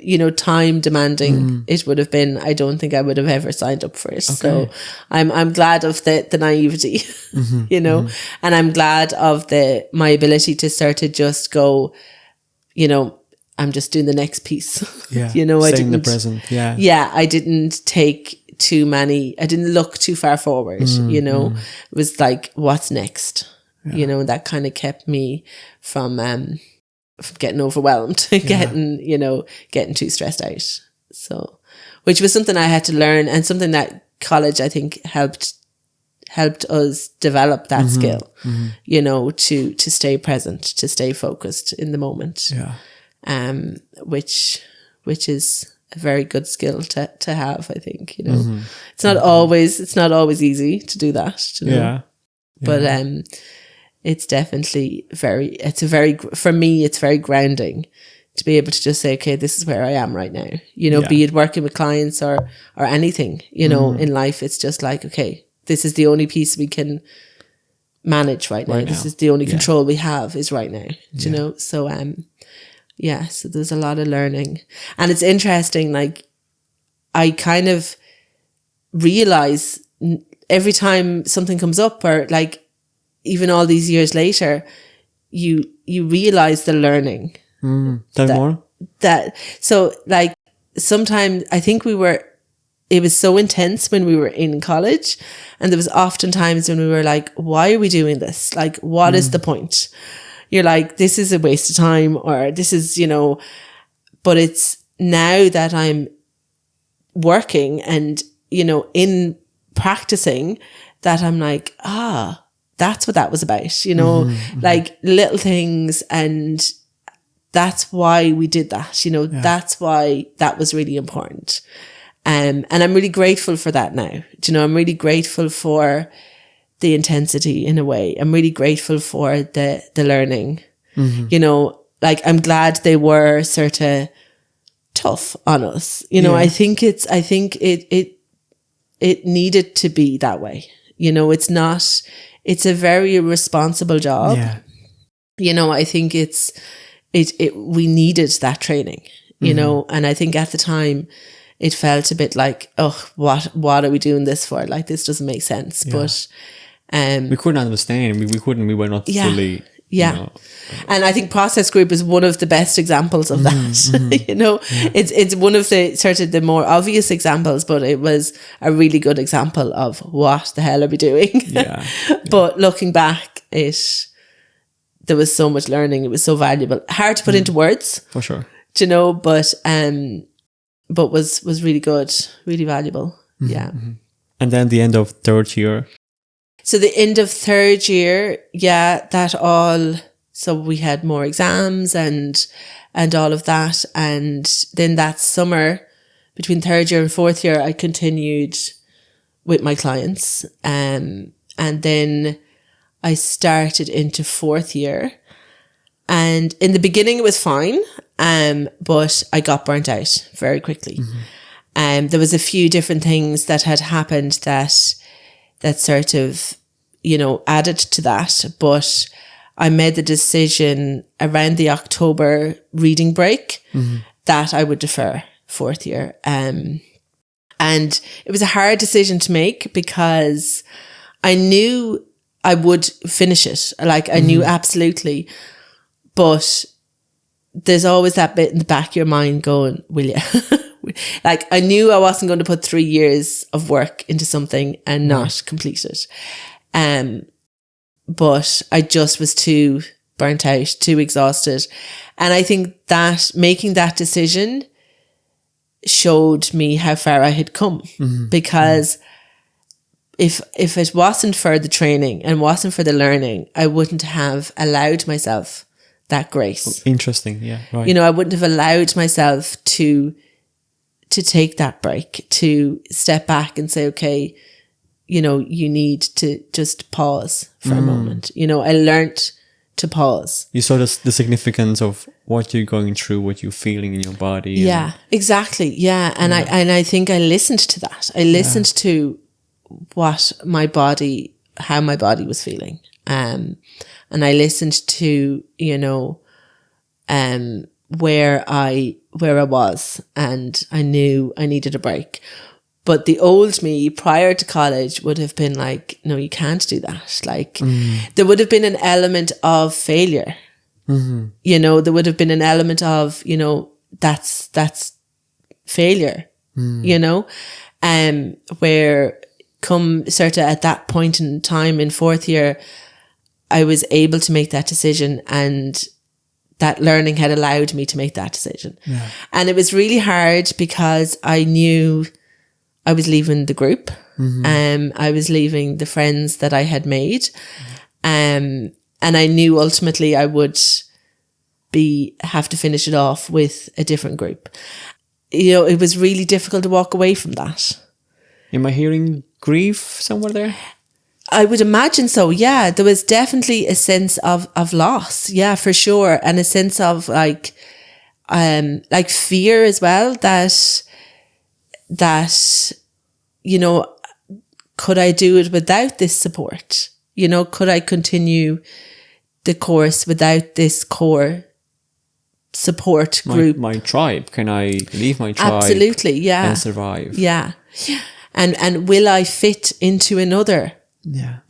you know, time demanding it would have been, I don't think I would have ever signed up for it. Okay. So I'm glad of the naivety, you know, and I'm glad of my ability to sort of just go, you know, I'm just doing the next piece. Yeah. You know, staying in the present. Yeah. Yeah. I didn't I didn't look too far forward, you know. It was like, what's next? Yeah. You know, that kind of kept me from getting overwhelmed, getting too stressed out. So, which was something I had to learn, and something that college, I think, helped us develop that skill, you know, to stay present, to stay focused in the moment. Yeah. Which is a very good skill to have, I think, you know. It's not always easy to do that, you know. Yeah. But it's definitely for me, it's very grounding to be able to just say, okay, this is where I am right now, you know, be it working with clients or anything, you know, in life. It's just like, okay, this is the only piece we can manage right now. This is the only control we have is right now, you know? So, so there's a lot of learning. And it's interesting, like, I kind of realize every time something comes up, or like even all these years later, you realize the learning. Tell me more. So like sometimes I think it was so intense when we were in college, and there was often times when we were like, why are we doing this? Like, what is the point? You're like, this is a waste of time, or this is, you know, but it's now that I'm working and, you know, in practicing, that I'm like, that's what that was about, you know, like little things. And that's why we did that, you know, that's why that was really important. And I'm really grateful for that now. Do you know, I'm really grateful for the intensity in a way. I'm really grateful for the learning, you know, like I'm glad they were sort of tough on us. You know, I think it needed to be that way. You know, it's a very responsible job. Yeah. You know, I think we needed that training, you know, and I think at the time it felt a bit like, oh, what are we doing this for? Like, this doesn't make sense. Yeah. But we couldn't understand. We were not fully. Yeah. You know, and I think process group is one of the best examples of that. You know, it's one of the sort of the more obvious examples, but it was a really good example of what the hell are we doing? But looking back, there was so much learning. It was so valuable. Hard to put into words. For sure. Do you know, but was really good, really valuable. Yeah. And then the end of third year. So the end of third year, so we had more exams and all of that. And then that summer, between third year and fourth year, I continued with my clients. And then I started into fourth year. And in the beginning, it was fine. But I got burnt out very quickly. There was a few different things that had happened that sort of, you know, added to that. But I made the decision around the October reading break that I would defer fourth year. And it was a hard decision to make because I knew I would finish it. Like, I knew absolutely. But there's always that bit in the back of your mind going, will you? Like, I knew I wasn't going to put 3 years of work into something and not complete it. But I just was too burnt out, too exhausted. And I think that making that decision showed me how far I had come. Because if it wasn't for the training and wasn't for the learning, I wouldn't have allowed myself that grace. Interesting. Yeah. Right. You know, I wouldn't have allowed myself to take that break, to step back and say, okay, you know, you need to just pause for a moment. You know, I learned to pause. You saw the significance of what you're going through, what you're feeling in your body. Yeah, exactly. Yeah. And I think I listened to that. I listened to how my body was feeling. And I listened to, you know, where I was, and I knew I needed a break. But the old me prior to college would have been like, no, you can't do that. Like, there would have been an element of failure. You know, there would have been an element of, you know, that's failure, you know, where come sort of at that point in time in fourth year, I was able to make that decision, and that learning had allowed me to make that decision. Yeah. And it was really hard because I knew I was leaving the group. I was leaving the friends that I had made. And I knew ultimately I would have to finish it off with a different group. You know, it was really difficult to walk away from that. Am I hearing grief somewhere there? I would imagine so. Yeah, there was definitely a sense of loss. Yeah, for sure. And a sense of like fear as well, that, you know, could I do it without this support? You know, could I continue the course without this core support group? My tribe. Can I leave my tribe? Absolutely, yeah. And survive? Yeah. And will I fit into another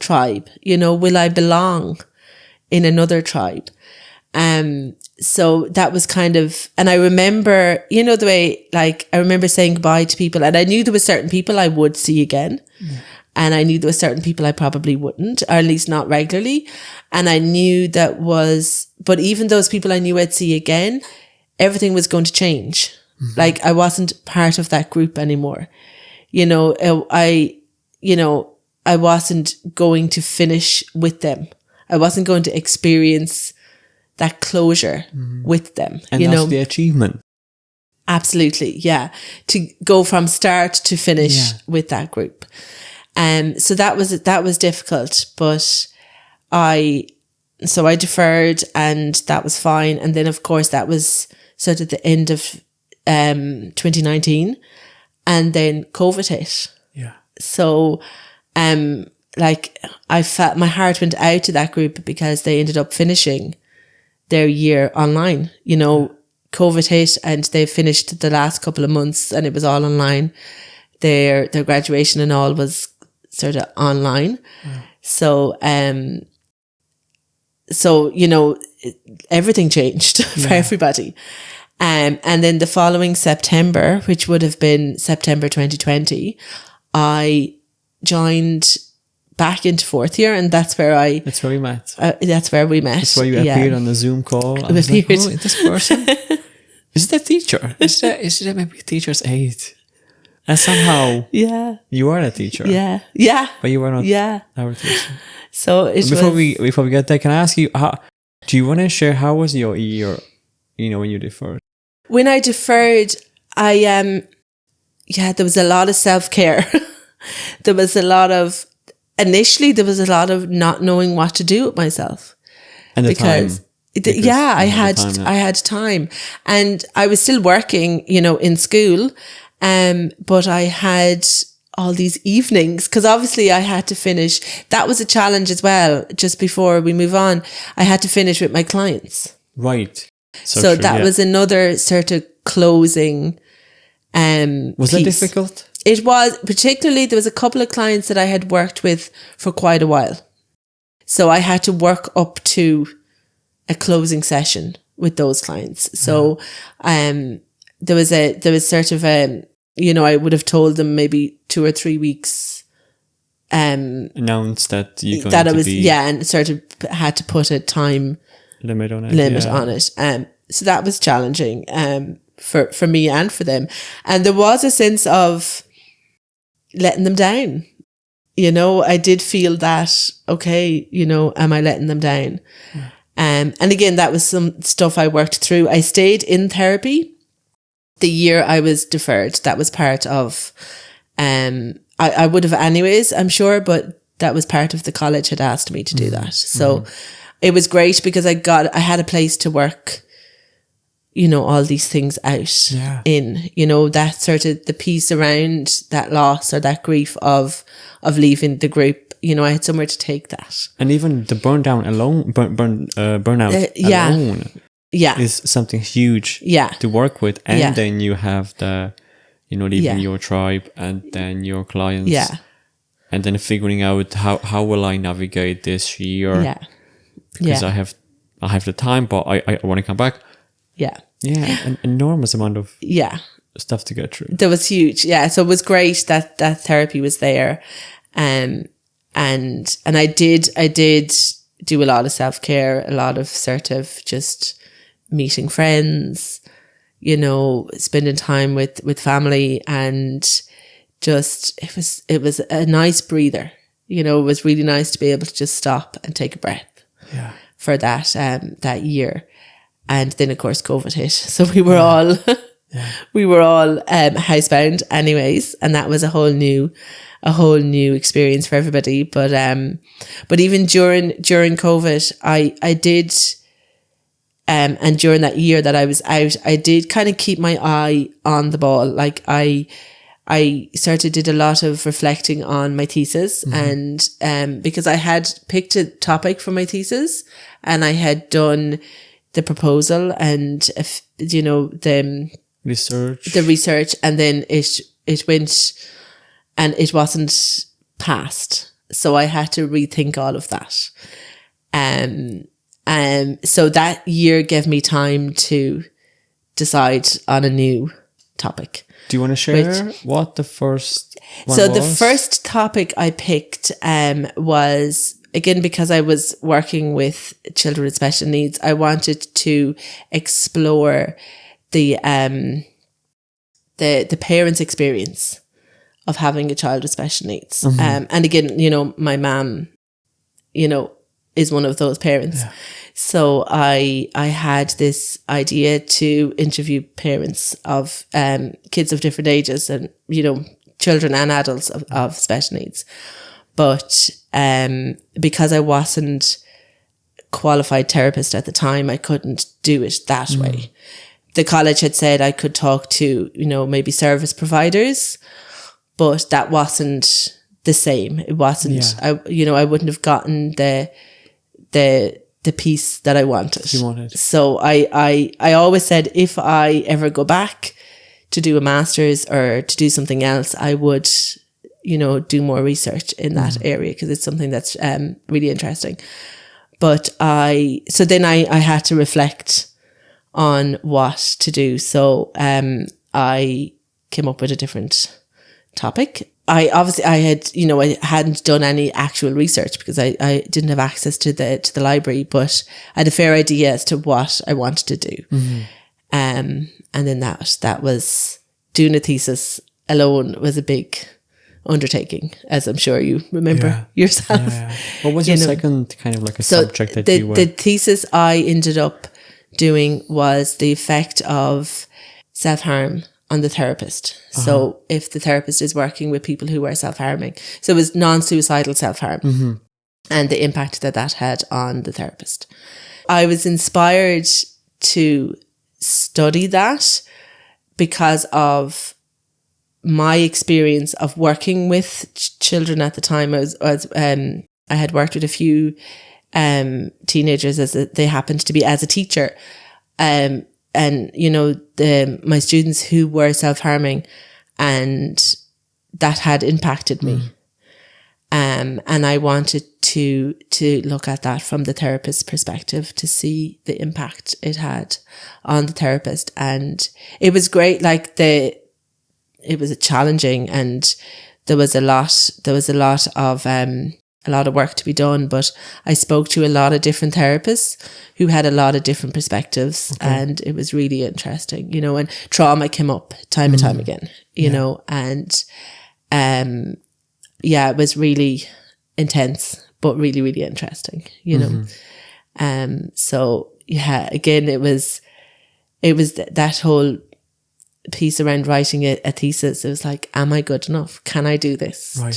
tribe? You know, will I belong in another tribe? So that was kind of, and I remember, you know, the way, like, I remember saying goodbye to people, and I knew there were certain people I would see again. Yeah. And I knew there were certain people I probably wouldn't, or at least not regularly. And I knew but even those people I knew I'd see again, everything was going to change. Mm-hmm. Like, I wasn't part of that group anymore. You know, I wasn't going to finish with them. I wasn't going to experience that closure with them. And that's the achievement. Absolutely, yeah. To go from start to finish with that group. So that was difficult, but I deferred, and that was fine. And then, of course, that was sort of the end of 2019, and then COVID hit. Yeah. So, like, I felt my heart went out to that group because they ended up finishing their year online. You know, COVID hit and they finished the last couple of months and it was all online. Their graduation and all was sort of online. Mm. So, you know, everything changed for everybody. And then the following September, which would have been September 2020, I joined back into fourth year, and that's where we met. That's where we met. That's where you appeared on the Zoom call. I was like, oh, this person, is it a teacher? Is it maybe a teacher's aide? And somehow, you are a teacher. Yeah. But you were not our teacher. So before we get there, can I ask you, do you want to share how was your year? You know, when you deferred. When I deferred, there was a lot of self-care. Initially, there was a lot of not knowing what to do with myself. And I had time. And I was still working, you know, in school. But I had all these evenings, because obviously I had to finish. That was a challenge as well. Just before we move on, I had to finish with my clients. Right. So that was another sort of closing. Was that difficult? It was, particularly, there was a couple of clients that I had worked with for quite a while. So I had to work up to a closing session with those clients. So there was sort of a, you know, I would have told them maybe 2 or 3 weeks. Announced that you're going to be... Yeah, and sort of had to put a time limit on it. So that was challenging for me and for them. And there was a sense of letting them down. You know, I did feel that, okay, you know, am I letting them down? Yeah. And again, that was some stuff I worked through. I stayed in therapy the year I was deferred. That was part of, I would have anyways, I'm sure, but that was part of the college had asked me to do that. So it was great because I had a place to work, you know, all these things out in, you know, that sort of the piece around that loss or that grief of leaving the group. You know, I had somewhere to take that. And even the burnout alone is something huge to work with. And then you have the, you know, leaving your tribe and then your clients. Yeah. And then figuring out how will I navigate this year? Yeah. Because I have the time, but I want to come back. Yeah. Yeah. An enormous amount of stuff to get through. That was huge. Yeah. So it was great that therapy was there. And I did do a lot of self-care, a lot of sort of just meeting friends, you know, spending time with family, and just, it was a nice breather. You know, it was really nice to be able to just stop and take a breath for that year. And then of course COVID hit. So we were all housebound anyways. And that was a whole new experience for everybody. But even during COVID, I did, and during that year that I was out, I did kind of keep my eye on the ball. Like I I did a lot of reflecting on my thesis, and because I had picked a topic for my thesis and I had done the proposal and, the research, and then it went and it wasn't passed. So I had to rethink all of that. So that year gave me time to decide on a new topic. Do you want to share what the first one was? So the first topic I picked was, again, because I was working with children with special needs, I wanted to explore the parents' experience of having a child with special needs. And again, my mum, is one of those parents. Yeah. So I had this idea to interview parents of kids of different ages and, children and adults of special needs. But because I wasn't qualified therapist at the time, I couldn't do it that way. The college had said I could talk to, maybe service providers, but that wasn't the same. It wasn't, I wouldn't have gotten the piece that I wanted. You wanted. So I always said, if I ever go back to do a master's or to do something else, I would, do more research in that area, because it's something that's really interesting. But then I had to reflect on what to do. So I came up with a different topic. I hadn't done any actual research because I didn't have access to the library, but I had a fair idea as to what I wanted to do. And then that was, doing a thesis alone was a big undertaking, as I'm sure you remember yourself. Yeah. What was your second kind of like a subject that you were? The thesis I ended up doing was the effect of self-harm on the therapist. So if the therapist is working with people who are self-harming. So it was non-suicidal self-harm and the impact that had on the therapist. I was inspired to study that because of my experience of working with children at the time. I had worked with a few teenagers they happened to be as a teacher. And my students who were self-harming, and that had impacted me. And I wanted to look at that from the therapist's perspective, to see the impact it had on the therapist. And it was great. It was challenging, and there was a lot of work to be done, but I spoke to a lot of different therapists who had a lot of different perspectives, and it was really interesting, and trauma came up time and time again, and it was really intense, but really, really interesting, so again, it was that whole piece around writing a thesis. It was like, am I good enough? Can I do this? Right.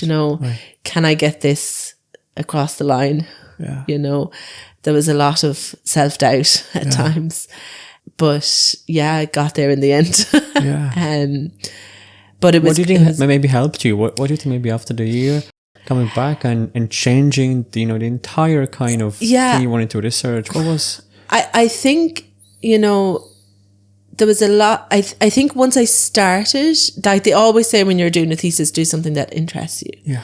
Can I get this across the line? There was a lot of self-doubt at times, but I got there in the end. But it was, what do you think maybe helped you? What do you think maybe after the year coming back and changing the entire kind of thing you wanted to research? What was I think there was a lot. I think once I started, like they always say when you're doing a thesis, do something that interests you.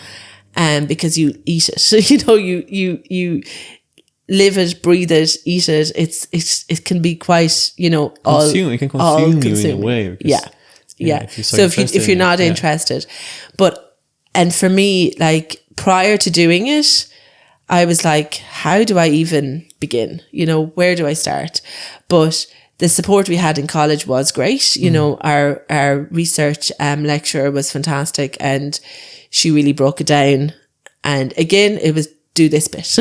Because you eat it. You live it, breathe it, eat it. It can be quite, it can consume you in a way. So if you're not interested, and for me, like prior to doing it, I was like, how do I even begin? Where do I start? But the support we had in college was great. Our research lecturer was fantastic, and she really broke it down. And again, it was do this bit.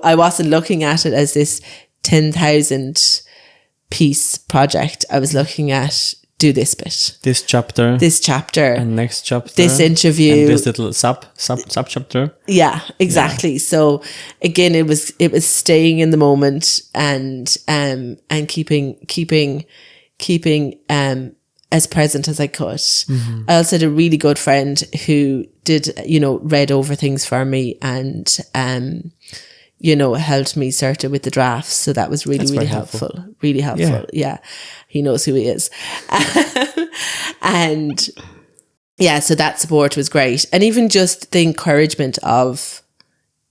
I wasn't looking at it as this 10,000 piece project. I was looking at do this bit. This chapter. And next chapter. This interview. And this little sub chapter. Yeah, exactly. So again, it was staying in the moment and keeping as present as I could. I also had a really good friend who did, read over things for me and, helped me sort of with the drafts. So that was really helpful. Really helpful. Yeah. He knows who he is. And yeah, so that support was great. And even just the encouragement of,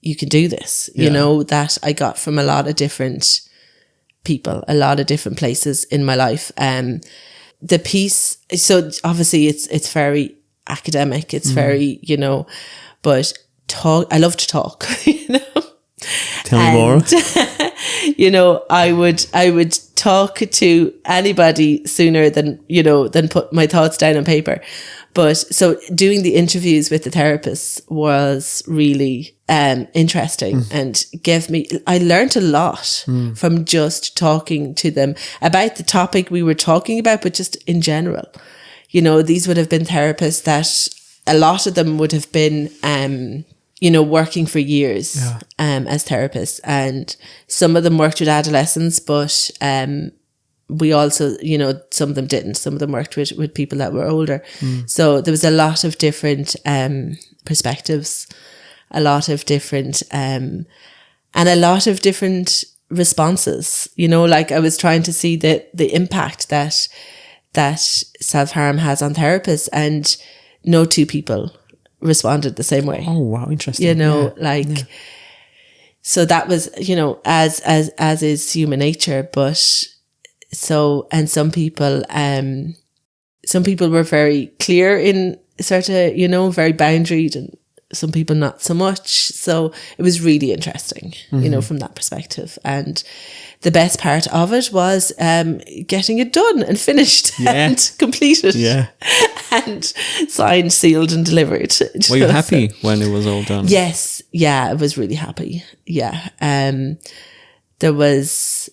you can do this, that I got from a lot of different people, a lot of different places in my life. The piece, so obviously it's very academic, it's very, but I love to talk, Tell me more. I would talk to anybody sooner than put my thoughts down on paper. But so doing the interviews with the therapists was really interesting and I learned a lot from just talking to them about the topic we were talking about, but just in general. These would have been therapists that a lot of them would have been, working for years as therapists. And some of them worked with adolescents, but we also, some of them didn't. Some of them worked with people that were older. So there was a lot of different perspectives, a lot of different, and a lot of different responses. Like I was trying to see the impact that self-harm has on therapists, and no two people responded the same way. Oh, wow. Interesting. So that was, as is human nature, but and some people were very clear in sort of, very boundaried, and some people not so much. So it was really interesting, from that perspective. And the best part of it was getting it done and finished and completed and signed, sealed and delivered. Were you happy when it was all done? Yes. Yeah, I was really happy. Yeah. There was...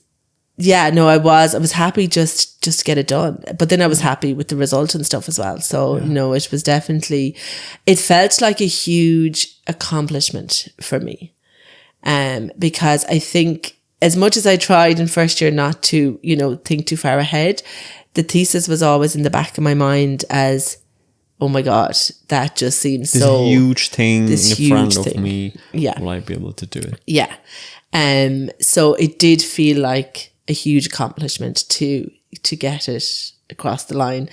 Yeah, no, I was happy just to get it done. But then I was happy with the result and stuff as well. So no, it was definitely, it felt like a huge accomplishment for me. Because I think as much as I tried in first year not to, think too far ahead, the thesis was always in the back of my mind as, oh my God, that just seems this so... huge thing in front of me. Yeah. Will I be able to do it? Yeah. So it did feel like a huge accomplishment to get it across the line.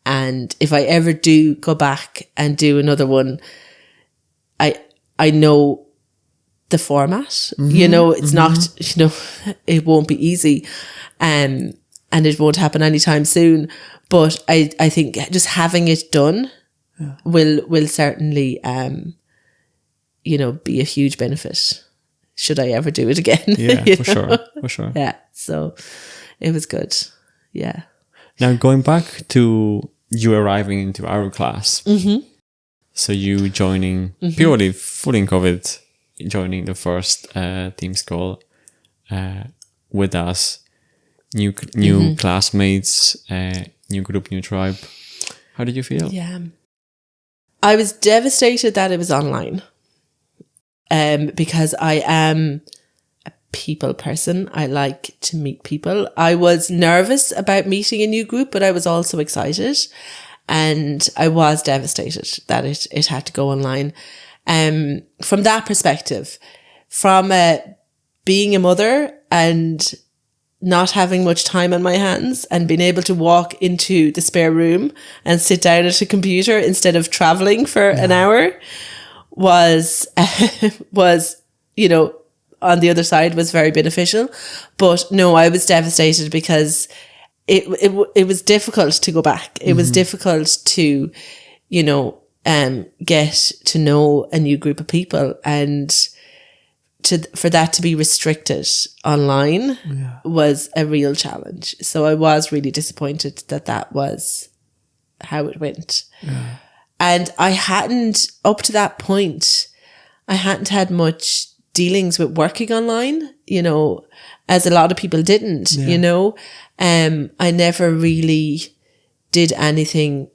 And if I ever do go back and do another one, I know the format, it's not, it won't be easy, and it won't happen anytime soon. But I think just having it done will certainly, be a huge benefit. Should I ever do it again? Yeah, for sure. Yeah, so it was good. Yeah. Now going back to you arriving into our class. So you joining purely fully in COVID, joining the first team's call with us, new classmates, new group, new tribe. How did you feel? Yeah, I was devastated that it was online. Because I am a people person. I like to meet people. I was nervous about meeting a new group, but I was also excited. And I was devastated that it had to go online. From that perspective, from being a mother and not having much time on my hands and being able to walk into the spare room and sit down at a computer instead of traveling for an hour was, on the other side was very beneficial. But no, I was devastated because it was difficult to go back. It was difficult to, get to know a new group of people, and for that to be restricted online was a real challenge. So I was really disappointed that was how it went. Yeah. And I hadn't, up to that point, I hadn't had much dealings with working online, as a lot of people didn't, I never really did anything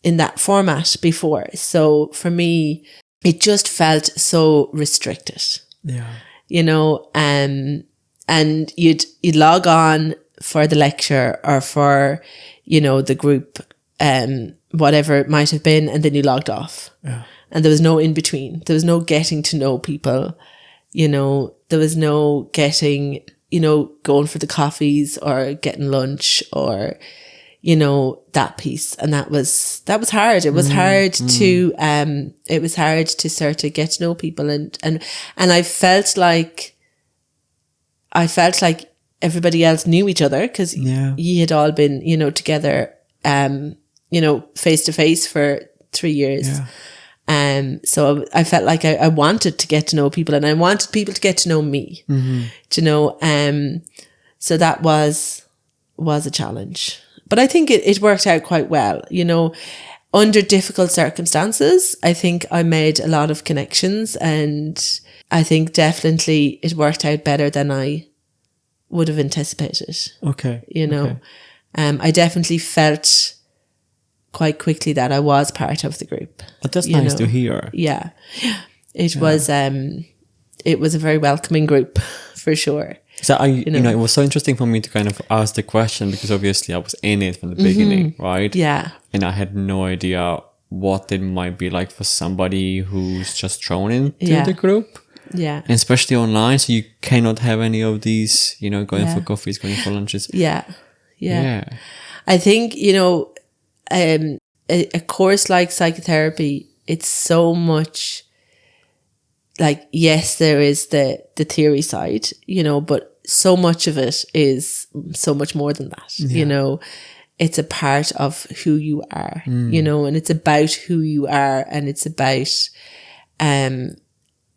in that format before. So for me, it just felt so restricted. Yeah. And you'd log on for the lecture or for, you know, the group, whatever it might have been, and then you logged off. Yeah. And there was no in between. There was no getting to know people, you know, there was no getting, you know, going for the coffees or getting lunch or, you know, that piece. And that was hard. It was hard to sort of get to know people. And I felt like everybody else knew each other because ye had all been, you know, together, you know, face to face for 3 years. Yeah. So I felt like I wanted to get to know people, and I wanted people to get to know me, you know, so that was a challenge, but I think it worked out quite well, you know, under difficult circumstances. I think I made a lot of connections, and I think definitely it worked out better than I would have anticipated. Okay. You know, I definitely felt quite quickly that I was part of the group. But that's nice to hear. Yeah. It was a very welcoming group for sure. So you know, it was so interesting for me to kind of ask the question, because obviously I was in it from the beginning, right? Yeah. And I had no idea what it might be like for somebody who's just thrown into the group. Yeah. And especially online, so you cannot have any of these, you know, going for coffees, going for lunches. Yeah. I think, you know, a course like psychotherapy, it's so much like, yes, there is the theory side, you know, but so much of it is so much more than that. You know, it's a part of who you are, you know, and it's about who you are, and it's about,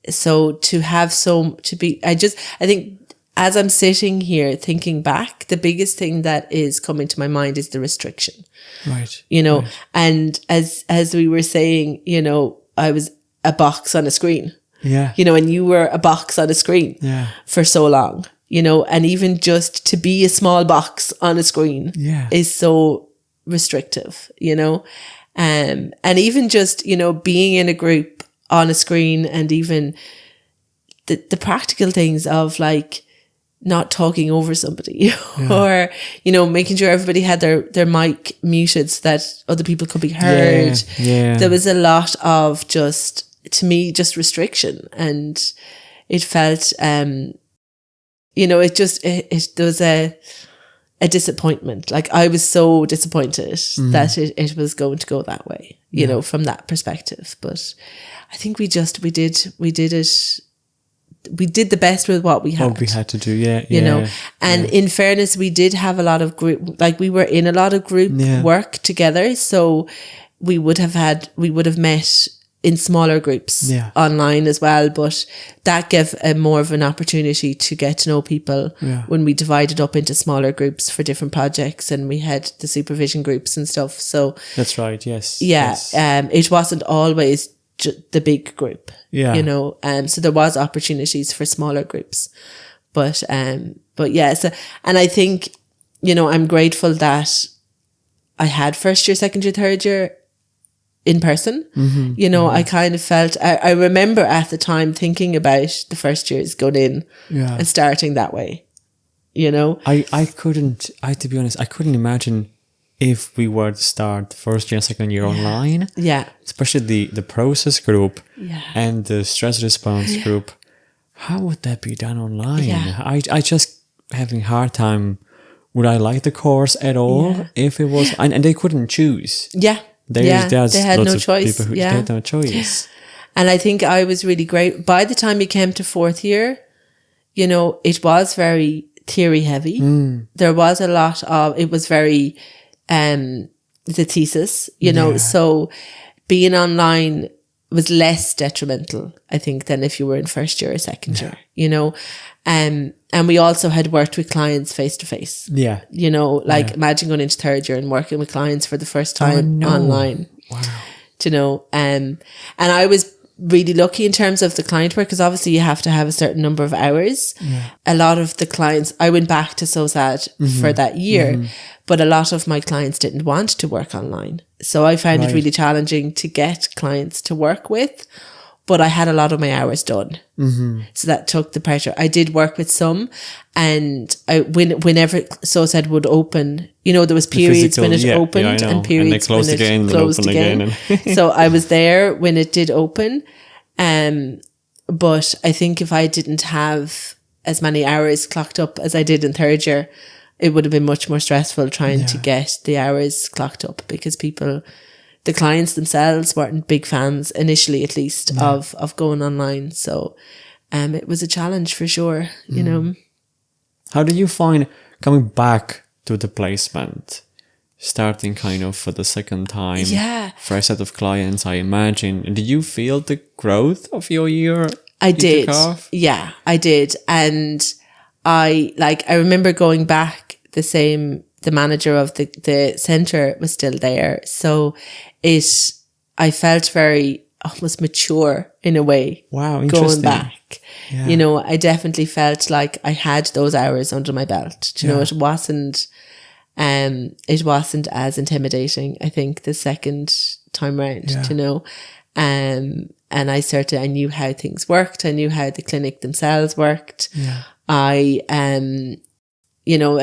so to have I think as I'm sitting here thinking back, the biggest thing that is coming to my mind is the restriction. Right. You know, and as we were saying, you know, I was a box on a screen. Yeah. You know, and you were a box on a screen for so long, you know, and even just to be a small box on a screen is so restrictive, you know. And even just, you know, being in a group on a screen, and even the practical things of like not talking over somebody or, you know, making sure everybody had their mic muted so that other people could be heard. There was a lot of just, to me, just restriction, and it felt, you know, there was a disappointment. Like I was so disappointed that it was going to go that way, you know, from that perspective. But I think we did it. We did the best with what we had. What we had to do, you know. And in fairness, we did have a lot of group, like we were in a lot of group work together. So we would have met in smaller groups online as well. But that gave more of an opportunity to get to know people when we divided up into smaller groups for different projects, and we had the supervision groups and stuff. So that's right. Yes. Yeah. Yes. It wasn't always the big group, you know, so there was opportunities for smaller groups, but yeah, so, and I think, you know, I'm grateful that I had first year, second year, third year in person. You know, I kind of felt, I remember at the time thinking about the first years going in and starting that way, you know. To be honest, I couldn't imagine if we were to start first year, second year online, especially the process group and the stress response group, how would that be done online? I just having a hard time. Would I like the course at all if it was, and they couldn't choose. They had no choice. People who had no choice. And I think I was really great. By the time you came to fourth year, you know, it was very theory heavy. There was a lot of, it was very, the thesis, you know, so being online was less detrimental, I think, than if you were in first year or second year, you know. And we also had worked with clients face to face. You know, like imagine going into third year and working with clients for the first time online. Wow. You know, and I was really lucky in terms of the client work, because obviously you have to have a certain number of hours. A lot of the clients, I went back to SOSAD for that year, but a lot of my clients didn't want to work online. So I found it really challenging to get clients to work with. but I had a lot of my hours done. So that took the pressure. I did work with some, and whenever SOSED would open, you know, there was periods when it opened and periods when it closed again. So I was there when it did open. But I think if I didn't have as many hours clocked up as I did in third year, it would have been much more stressful trying to get the hours clocked up, because the clients themselves weren't big fans initially, at least, of going online. So it was a challenge for sure, you know. How did you find coming back to the placement, starting kind of for the second time, for a set of clients, I imagine? Did you feel the growth of your year? I did. Yeah, I did. And I remember going back, the manager of the centre was still there. So I felt very almost mature in a way. Wow, interesting. Going back. Yeah. You know, I definitely felt like I had those hours under my belt. You know, it wasn't as intimidating, I think, the second time round, you know. And I knew how things worked. I knew how the clinic themselves worked. Yeah. You know,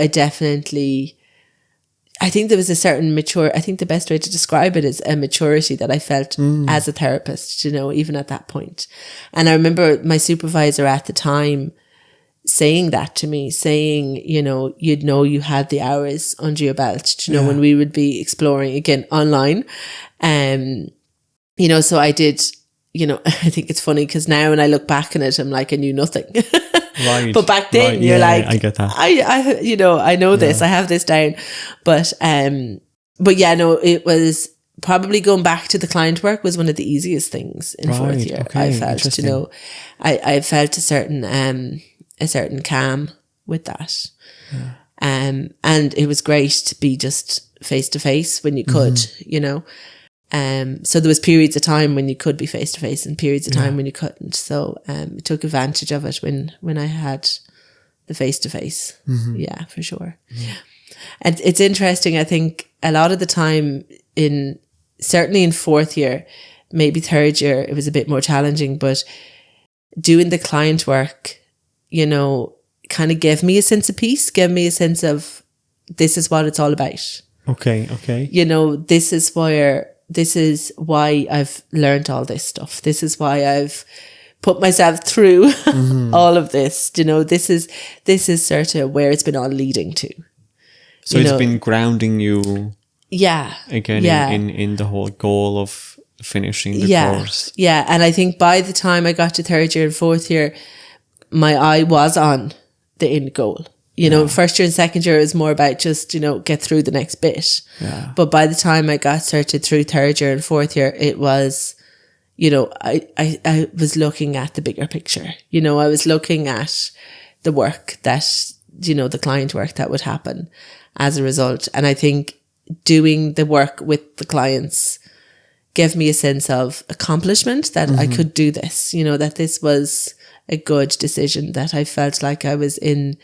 I think there was a certain I think the best way to describe it is a maturity that I felt as a therapist, you know, even at that point. And I remember my supervisor at the time saying that to me, saying, you know, you had the hours under your belt, you know, when we would be exploring again online. You know, so I did, you know, I think it's funny because now when I look back on it, I'm like, I knew nothing. Right. But back then you're like, I get that. I you know, I know this, I have this down. But yeah, no, it was probably going back to the client work was one of the easiest things in fourth year. Okay, I felt, you know, I felt a certain calm with that. Yeah. And it was great to be just face to face when you could, you know. So there was periods of time when you could be face to face and periods of time when you couldn't. So I took advantage of it when I had the face to face. Yeah, for sure. Yeah. And it's interesting, I think a lot of the time certainly in fourth year, maybe third year, it was a bit more challenging, but doing the client work, you know, kind of gave me a sense of peace, gave me a sense of this is what it's all about. Okay. You know, this is why I've learned all this stuff. This is why I've put myself through all of this. You know, this is sort of where it's been all leading to. So it's been grounding you. Yeah. Again, in the whole goal of finishing the course. Yeah. And I think by the time I got to third year and fourth year, my eye was on the end goal. You know, first year and second year is more about just, you know, get through the next bit. Yeah. But by the time I got started through third year and fourth year, it was, you know, I was looking at the bigger picture. You know, I was looking at the work that, you know, the client work that would happen as a result. And I think doing the work with the clients gave me a sense of accomplishment that I could do this, you know, that this was a good decision, that I felt like I was in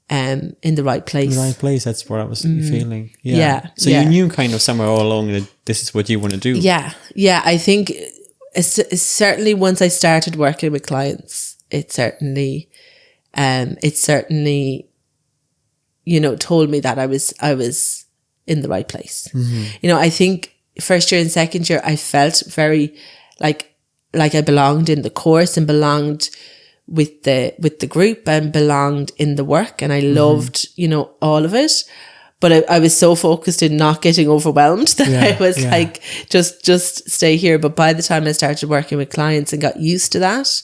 the right place. In the right place, that's what I was feeling. Yeah. So you knew kind of somewhere all along that this is what you want to do. Yeah. I think it's certainly once I started working with clients, it certainly, you know, told me that I was in the right place. You know, I think first year and second year, I felt very like I belonged in the course and belonged with the group and belonged in the work, and I loved, you know, all of it. But I was so focused in not getting overwhelmed that I was like, just stay here. But by the time I started working with clients and got used to that,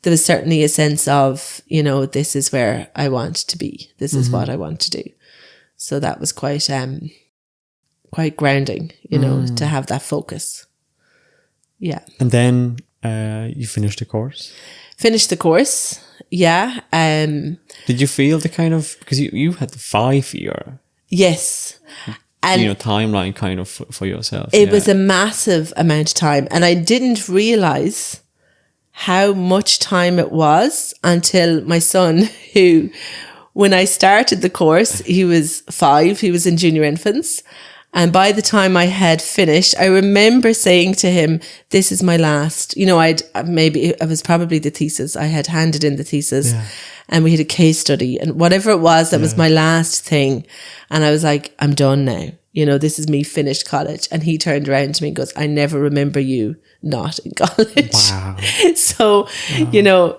there was certainly a sense of, you know, this is where I want to be. This is what I want to do. So that was quite grounding, you know, to have that focus. Yeah. And then you finished the course? Finished the course, yeah. Did you feel the kind of, because you had the 5 year. Yes. And, you know, timeline kind of for yourself. It was a massive amount of time. And I didn't realise how much time it was until my son, who, when I started the course, he was 5, he was in junior infants. And by the time I had finished, I remember saying to him, this is my last, you know, it was probably the thesis. I had handed in the thesis and we had a case study and whatever it was, that was my last thing. And I was like, I'm done now. You know, this is me finished college. And he turned around to me and goes, I never remember you not in college. Wow. So, you know,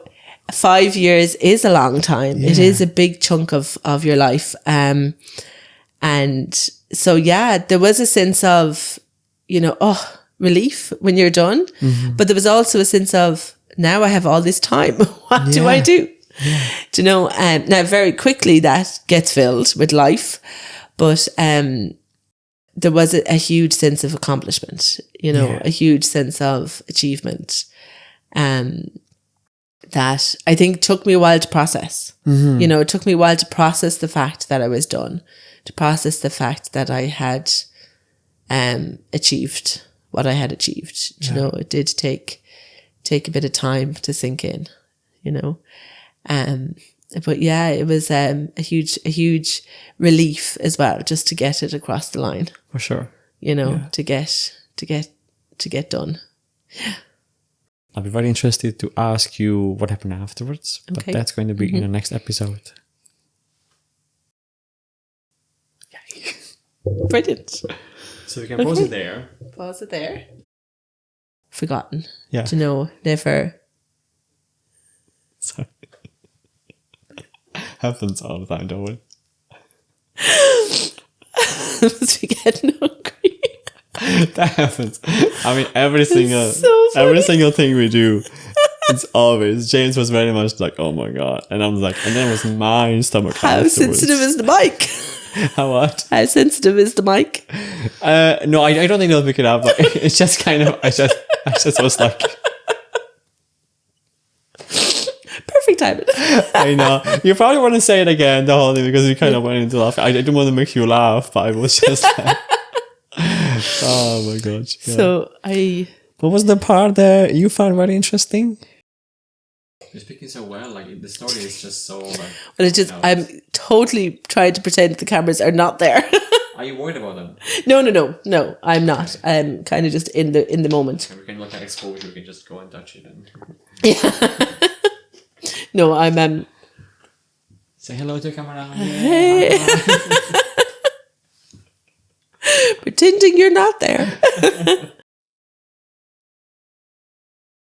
5 years is a long time. Yeah. It is a big chunk of your life. And so, yeah, there was a sense of, you know, relief when you're done. Mm-hmm. But there was also a sense of, now I have all this time. What do I do? Yeah. Do you know? Now, very quickly that gets filled with life. But there was a huge sense of accomplishment, you know, a huge sense of achievement. That I think took me a while to process. Mm-hmm. You know, it took me a while to process the fact that I was done, to process the fact that I had achieved what I had achieved. You know, it did take a bit of time to sink in, you know. But yeah, it was a huge relief as well, just to get it across the line. For sure. You know, to get done. Yeah. I'll be very interested to ask you what happened afterwards, but that's going to be in the next episode. Yay. Brilliant. So we can pause it there. Pause it there. Forgotten. Yeah. To know, never. Sorry. Happens all the time, don't we? Must be getting hungry. That happens. I mean, every single thing we do, it's always, James was very much like, oh my God. And I was like, and then it was my stomach. How sensitive is the mic? How what? How sensitive is the mic? No, I don't think they'll pick it up. But it's just kind of, I just was like. Perfect timing. I know. You probably want to say it again, the whole thing, because you kind of went into laughing. I didn't want to make you laugh, but I was just like. Oh my gosh. Yeah. So what was the part that you found very interesting? You're speaking so well, like the story is just so like. Well, it's just I'm totally trying to pretend the cameras are not there. Are you worried about them? No, I'm not. I'm kind of just in the moment. Okay, we can look at exposure, we can just go and touch it and yeah. No, I'm say hello to the camera. Hey. Pretending you're not there.